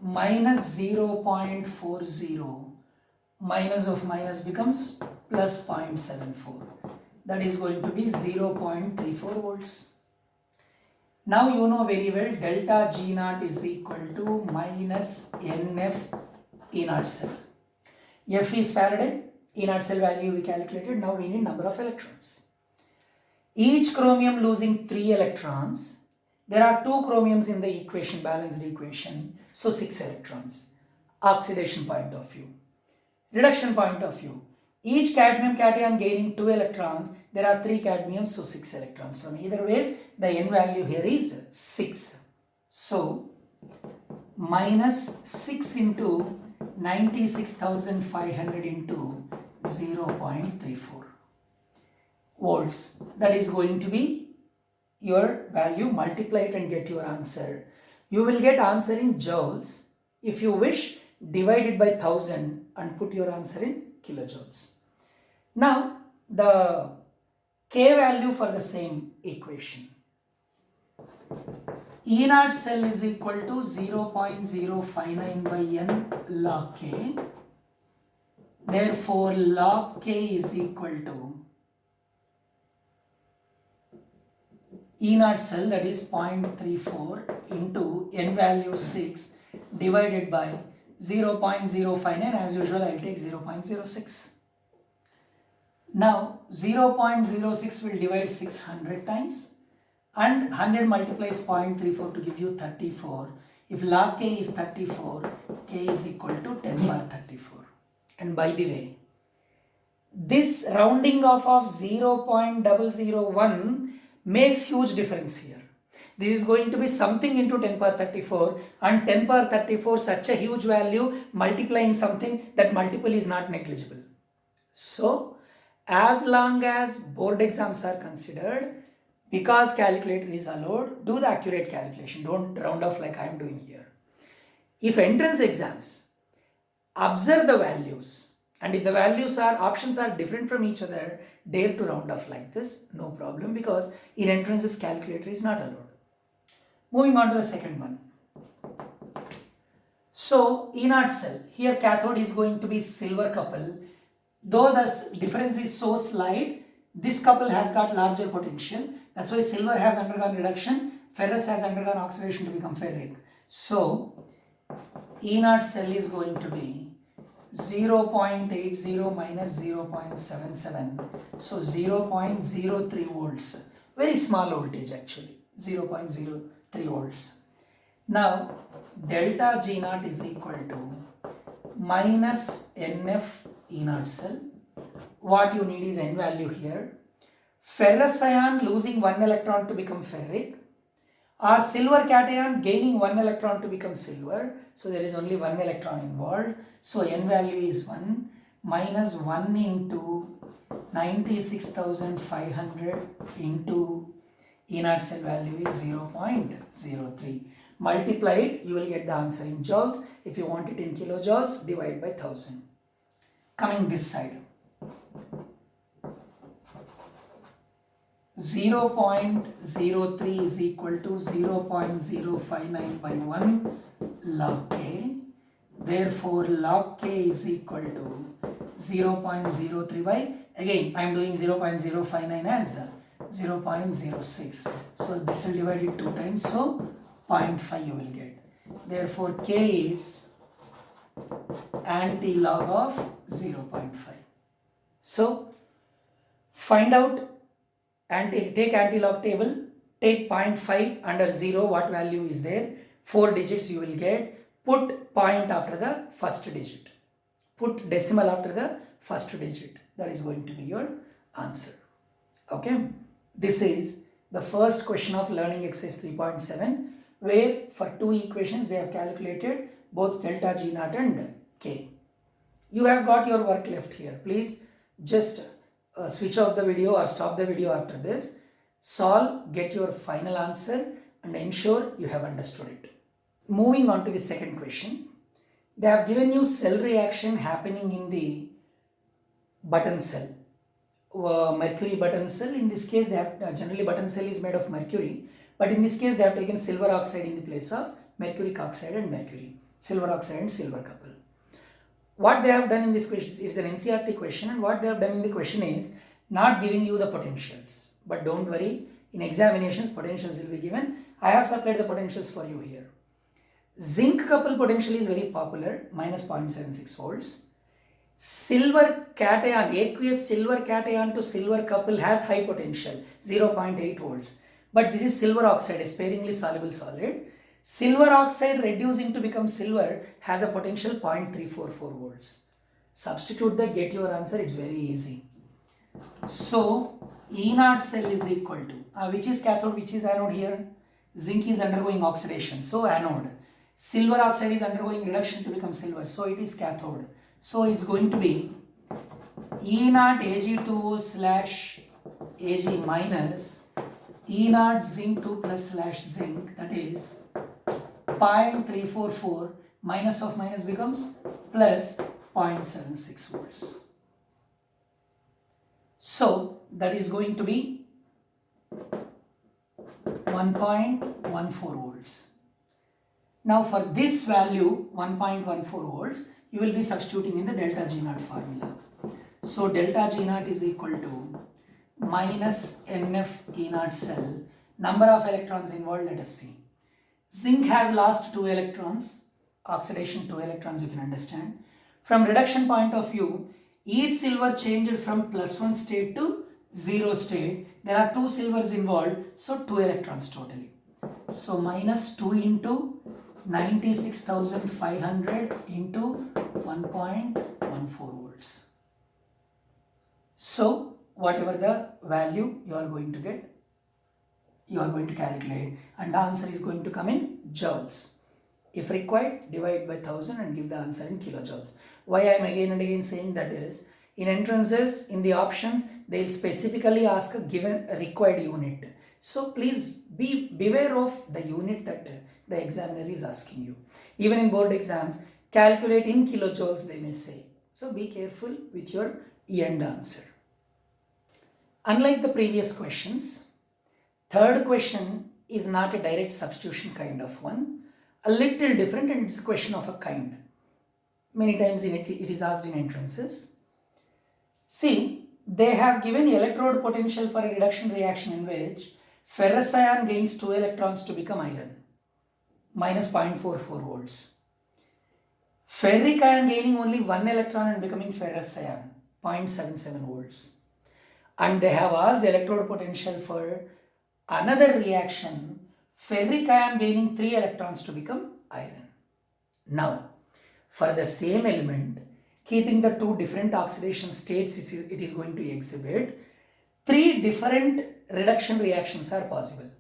minus 0.40, minus of minus becomes plus 0.74. That is going to be 0.34 volts. Now you know very well delta G naught is equal to minus NF E naught cell. F is Faraday, E naught cell value we calculated. Now we need number of electrons. Each chromium losing 3 electrons. There are 2 chromiums in the equation, balanced equation. So 6 electrons. Oxidation point of view. Reduction point of view. Each cadmium cation gaining 2 electrons. There are 3 cadmiums, so 6 electrons. From either ways, the N value here is 6. So, minus 6 into 96,500 into 0.34 volts. That is going to be your value. Multiply it and get your answer. You will get answer in joules. If you wish, divide it by 1000 and put your answer in kilojoules. Now, the K value for the same equation. E naught cell is equal to 0.059 by N log K. Therefore, log K is equal to E naught cell, that is 0.34 into N value 6 divided by 0.059. As usual, I will take 0.06. Now 0.06 will divide 600 times and 100 multiplies 0.34 to give you 34. If log K is 34, K is equal to 10 power 34. And by the way, this rounding off of 0.001 makes huge difference here. This is going to be something into 10 power 34, and 10 power 34 such a huge value multiplying something, that multiple is not negligible. So as long as board exams are considered, because calculator is allowed, do the accurate calculation. Don't round off like I am doing here. If entrance exams, observe the values, and if the values are, options are different from each other, dare to round off like this, no problem, because in entrances calculator is not allowed. Moving on to the second one. So E naught cell, here cathode is going to be silver couple. Though the difference is so slight, This couple has got larger potential. That's why silver has undergone reduction, ferrous has undergone oxidation to become ferric. So E naught cell is going to be 0.80 minus 0.77. So 0.03 volts. Very small voltage actually. 0.03 volts. Now delta G naught is equal to minus NF E naught cell. What you need is N value here. Ferrous ion losing 1 electron to become ferric, or silver cation gaining 1 electron to become silver. So there is only 1 electron involved. So N value is 1 minus 1 into 96,500 into E naught cell value is 0.03. Multiply it, you will get the answer in joules. If you want it in kilojoules, divide by 1000. Coming this side. 0.03 is equal to 0.059 by 1 log K. Therefore, log K is equal to 0.03 by, again I am doing 0.059 as 0.06. So this will divide it 2 times, so 0.5 you will get. Therefore, K is anti-log of 0.5. So find out, take anti-log table, take 0.5 under 0, what value is there, 4 digits you will get, put point after the first digit, put decimal after the first digit, that is going to be your answer. Okay, this is the first question of learning exercise 3.7, where for 2 equations we have calculated both delta G naught and K. You have got your work left here. Please just switch off the video or stop the video after this, solve, get your final answer and ensure you have understood it. Moving on to the second question, they have given you cell reaction happening in the button cell, mercury button cell. In this case they have generally button cell is made of mercury, but in this case they have taken silver oxide in the place of mercuric oxide and mercury, silver oxide and silver couple. What they have done in this question, it's an NCERT question, and what they have done in the question is not giving you the potentials. But don't worry, in examinations potentials will be given. I have supplied the potentials for you here. Zinc couple potential is very popular, minus 0.76 volts. Silver cation, aqueous silver cation to silver couple has high potential, 0.8 volts. But this is silver oxide, a sparingly soluble solid. Silver oxide reducing to become silver has a potential 0.344 volts. Substitute that, get your answer, it's very easy. So E naught cell is equal to, which is cathode, which is anode here? Zinc is undergoing oxidation, so anode. Silver oxide is undergoing reduction to become silver, so it is cathode. So it's going to be E naught Ag2O slash Ag minus E naught zinc 2 plus slash zinc, that is 0.344, minus of minus becomes plus 0.76 volts. So that is going to be 1.14 volts. Now for this value 1.14 volts, you will be substituting in the delta G naught formula. So delta G naught is equal to minus NF E naught cell, number of electrons involved, let us see. Zinc has lost 2 electrons, oxidation 2 electrons, you can understand. From reduction point of view, each silver changed from +1 state to 0 state. There are 2 silvers involved, so 2 electrons totally. So minus 2 into 96,500 into 1.14 volts. So whatever the value you are going to get, you are going to calculate, and the answer is going to come in joules. If required, divide by 1000 and give the answer in kilojoules. Why I am again and again saying that is, in entrances, in the options, they will specifically ask a given required unit. So please beware of the unit that the examiner is asking you. Even in board exams, calculate in kilojoules they may say. So be careful with your end answer. Unlike the previous questions, third question is not a direct substitution kind of one. A little different, and it's a question of a kind. Many times it is asked in entrances. See, they have given electrode potential for a reduction reaction in which ferrous ion gains 2 electrons to become iron, minus 0.44 volts. Ferric ion gaining only 1 electron and becoming ferrous ion, 0.77 volts. And they have asked electrode potential for another reaction, ferric ion gaining 3 electrons to become iron. Now, for the same element, keeping the two different oxidation states, it is going to exhibit 3 different reduction reactions are possible.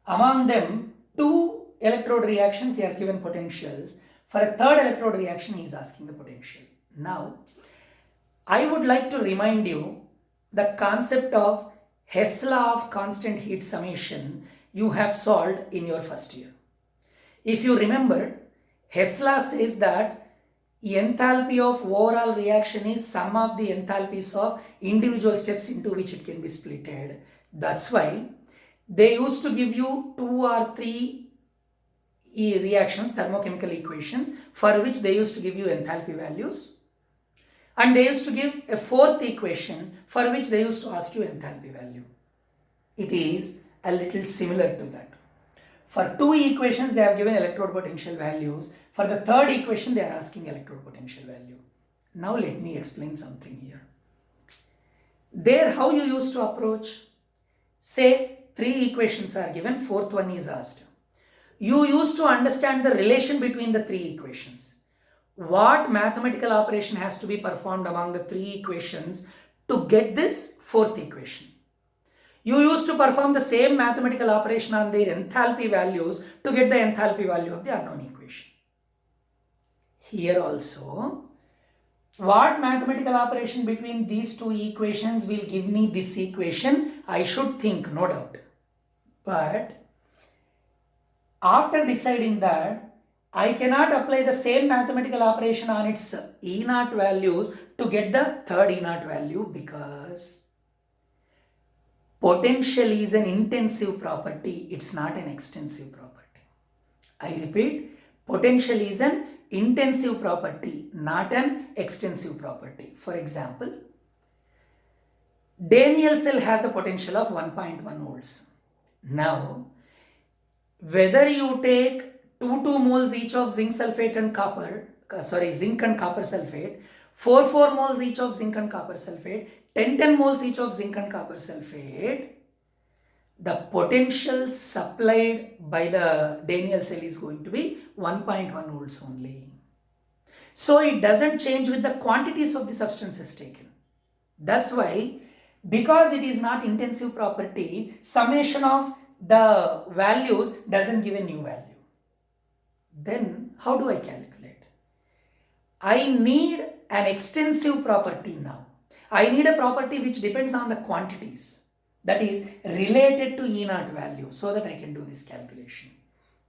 Among them, 2 electrode reactions he has given potentials. For a third electrode reaction, he is asking the potential. Now, I would like to remind you the concept of Hess law of constant heat summation you have solved in your first year. If you remember, Hess law says that enthalpy of overall reaction is sum of the enthalpies of individual steps into which it can be splitted. That's why they used to give you 2 or 3 reactions, thermochemical equations, for which they used to give you enthalpy values. And they used to give a 4th equation for which they used to ask you enthalpy value. It is a little similar to that. For 2 equations, they have given electrode potential values. For the third equation, they are asking electrode potential value. Now let me explain something here. There, how you used to approach? Say 3 equations are given, 4th one is asked. You used to understand the relation between the 3 equations. What mathematical operation has to be performed among the 3 equations to get this 4th equation? You used to perform the same mathematical operation on their enthalpy values to get the enthalpy value of the unknown equation. Here also, what mathematical operation between these 2 equations will give me this equation? I should think, no doubt. But after deciding that, I cannot apply the same mathematical operation on its E naught values to get the third E naught value, because potential is an intensive property, it's not an extensive property. I repeat, potential is an intensive property, not an extensive property. For example, Daniell cell has a potential of 1.1 volts. Now, whether you take 2 moles each of zinc sulfate and zinc and copper sulfate, 4 moles each of zinc and copper sulfate, 10 moles each of zinc and copper sulfate, the potential supplied by the Daniell cell is going to be 1.1 volts only. So it doesn't change with the quantities of the substances taken. That's why, because it is not intensive property, summation of the values doesn't give a new value. Then how do I calculate? I need an extensive property now. I need a property which depends on the quantities, that is related to E naught value, so that I can do this calculation.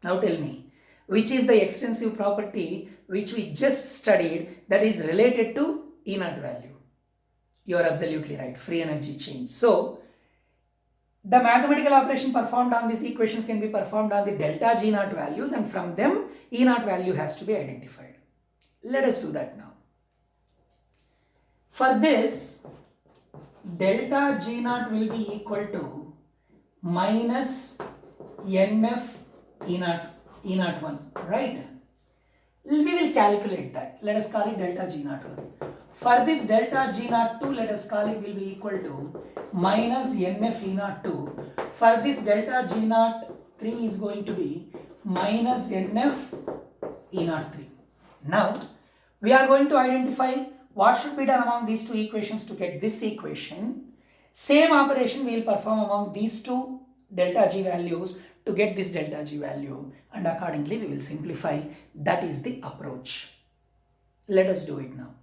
Now tell me, which is the extensive property which we just studied that is related to E naught value? You are absolutely right, free energy change. So the mathematical operation performed on these equations can be performed on the delta G naught values, and from them E naught value has to be identified. Let us do that now. For this, delta G naught will be equal to minus NF E naught 1, right? We will calculate that. Let us call it delta G naught 1. For this delta G naught 2, let us call it will be equal to minus NF E naught 2. For this delta G naught 3 is going to be minus NF E naught 3. Now, we are going to identify what should be done among these 2 equations to get this equation. Same operation we will perform among these 2 delta G values to get this delta G value, and accordingly we will simplify. That is the approach. Let us do it now.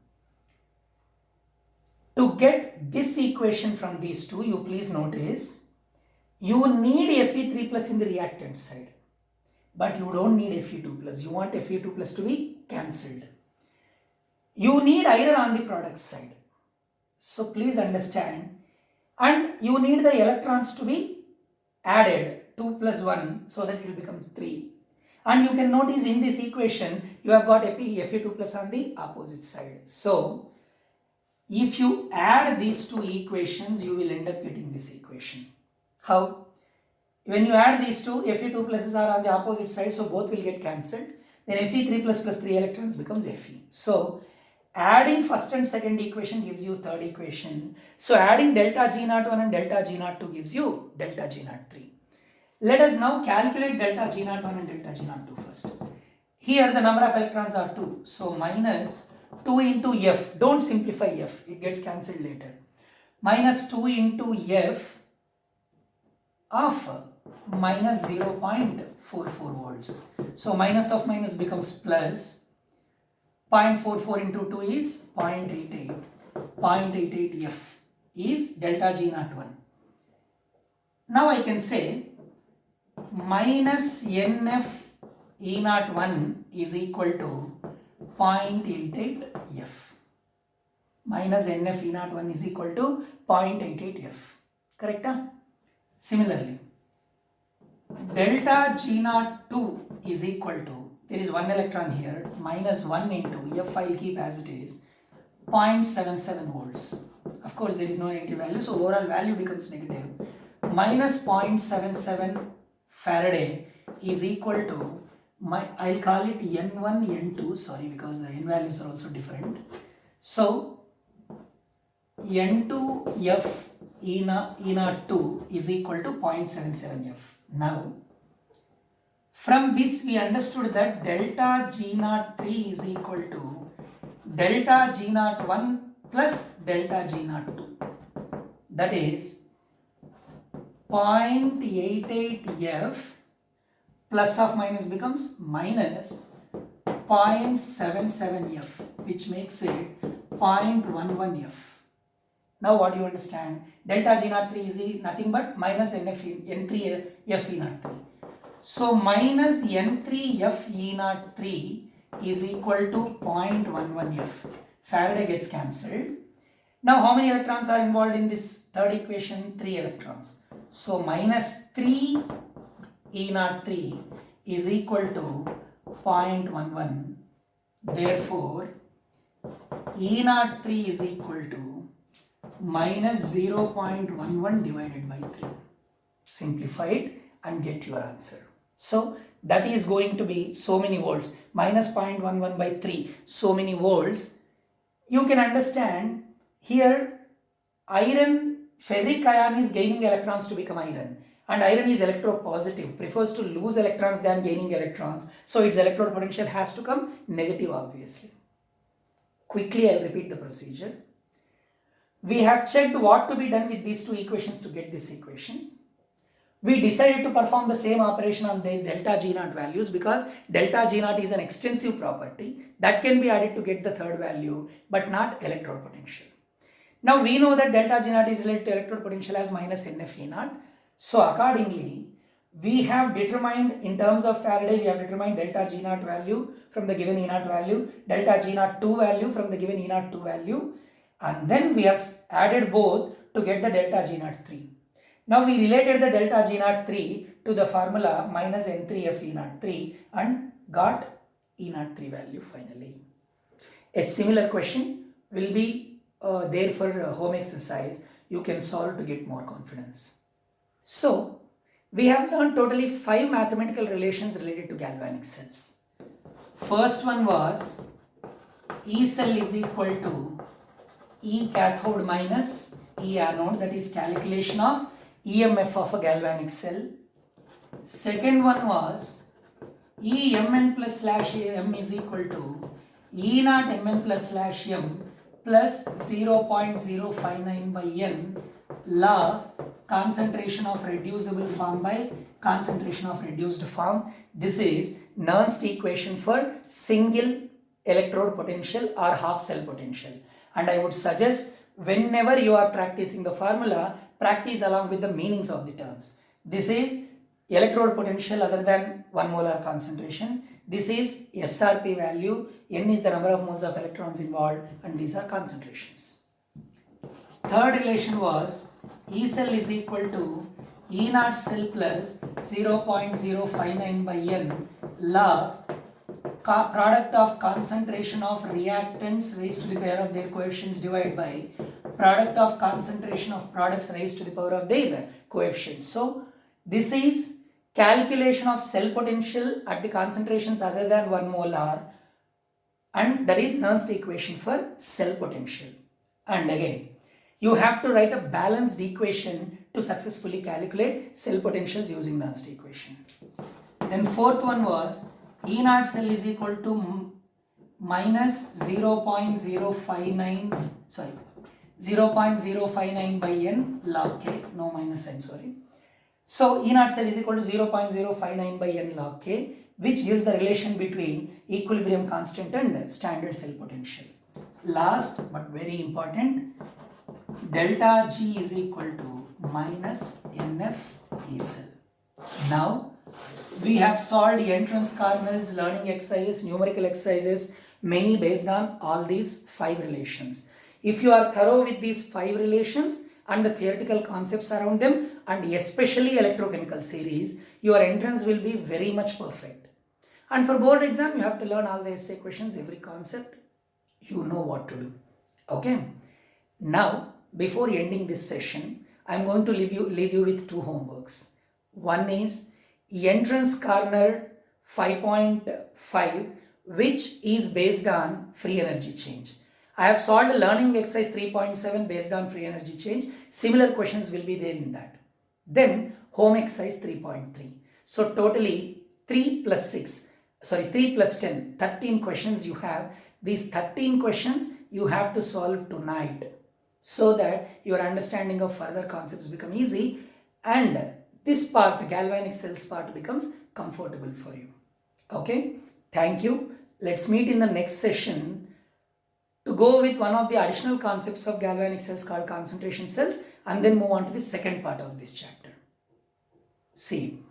To get this equation from these 2, you please notice, you need Fe3 plus in the reactant side, but you don't need Fe2 plus. You want Fe2 plus to be cancelled. You need iron on the product side. So please understand, and you need the electrons to be added, 2 plus 1, so that it will become 3. And you can notice in this equation, you have got Fe2 plus on the opposite side. So If you add these two equations, you will end up getting this equation. How? When you add these two, Fe2 pluses are on the opposite side, so both will get cancelled. Then Fe3 plus 3 electrons becomes Fe. So adding first and second equation gives you third equation. So adding delta G01 and delta G02 gives you delta G03. Let us now calculate delta G01 and delta G02 first. Here the number of electrons are 2. So minus 2 into F. Don't simplify F. It gets cancelled later. Minus 2 into F of minus 0.44 volts. So minus of minus becomes plus. 0.44 into 2 is 0.88. 0.88 F is delta G01. Now I can say minus NF E01 is equal to 0.88 F. Minus NF E01 is equal to 0.88 F. Correct? Similarly, delta G02 is equal to, there is one electron here, minus 1 into F, I'll keep as it is, 0.77 volts. Of course, there is no negative value, so overall value becomes negative. Minus 0.77 Faraday is equal to, I'll call it N1, N2, sorry, because the N values are also different. So, N2 F E02 is equal to 0.77 F. Now, from this we understood that delta G03 is equal to delta G01 plus delta G02. That is 0.88 F plus of minus becomes minus 0.77 F, which makes it 0.11 F. Now what do you understand? Delta G03 is nothing but minus N3 F E03. So minus N3 F E03 is equal to 0.11 F. Faraday gets cancelled. Now how many electrons are involved in this third equation? 3 electrons. So minus 3 E03 is equal to 0.11. Therefore, E03 is equal to minus 0.11 divided by 3. Simplify it and get your answer. So that is going to be so many volts, minus 0.11 by 3, so many volts. You can understand here iron, ferric ion is gaining electrons to become iron, and iron is electropositive, prefers to lose electrons than gaining electrons, so its electrode potential has to come negative obviously. Quickly I'll repeat the procedure. We have checked what to be done with these two equations to get this equation. We decided to perform the same operation on the delta G0 values because delta G0 is an extensive property that can be added to get the third value but not electrode potential. Now we know that delta G0 is related to electrode potential as minus NF E0. So accordingly, we have determined in terms of Faraday, we have determined delta G0 value from the given E0 value, delta G02 value from the given E02 value, and then we have added both to get the delta G03. Now we related the delta G03 to the formula minus N3F E03 and got E03 value finally. A similar question will be there for home exercise. You can solve to get more confidence. So we have learned totally 5 mathematical relations related to galvanic cells. First one was E cell is equal to E cathode minus E anode, that is calculation of EMF of a galvanic cell. Second one was E Mn plus slash M is equal to E naught Mn plus slash M plus 0.059 by N log concentration of reducible form by concentration of reduced form. This is Nernst equation for single electrode potential or half cell potential. And I would suggest whenever you are practicing the formula, practice along with the meanings of the terms. This is electrode potential other than 1 molar concentration. This is SRP value. N is the number of moles of electrons involved, and these are concentrations. Third relation was E cell is equal to E naught cell plus 0.059 by N log product of concentration of reactants raised to the power of their coefficients divided by product of concentration of products raised to the power of their coefficients. So this is calculation of cell potential at the concentrations other than 1 molar, and that is Nernst equation for cell potential. And again, you have to write a balanced equation to successfully calculate cell potentials using Nernst equation. Then fourth one was E naught cell is equal to minus 0.059 by n log k, no minus, I'm sorry. So E naught cell is equal to 0.059 by n log k, which gives the relation between equilibrium constant and standard cell potential. Last but very important, delta G is equal to minus NF E cell. Now we have solved entrance corners, learning exercises, numerical exercises, many based on all these 5 relations. If you are thorough with these 5 relations and the theoretical concepts around them, and especially electrochemical series, your entrance will be very much perfect. And for board exam, you have to learn all the essay questions, every concept, you know what to do. Okay. Now, before ending this session, I am going to leave you with 2 homeworks. One is entrance corner 5.5, which is based on free energy change. I have solved a learning exercise 3.7 based on free energy change. Similar questions will be there in that. Then home exercise 3.3. So totally 3 plus 10, 13 questions you have. These 13 questions you have to solve tonight so that your understanding of further concepts become easy and this part, galvanic cells part, becomes comfortable for you. Okay, thank you. Let's meet in the next session to go with one of the additional concepts of galvanic cells called concentration cells, and then move on to the second part of this chapter. See you.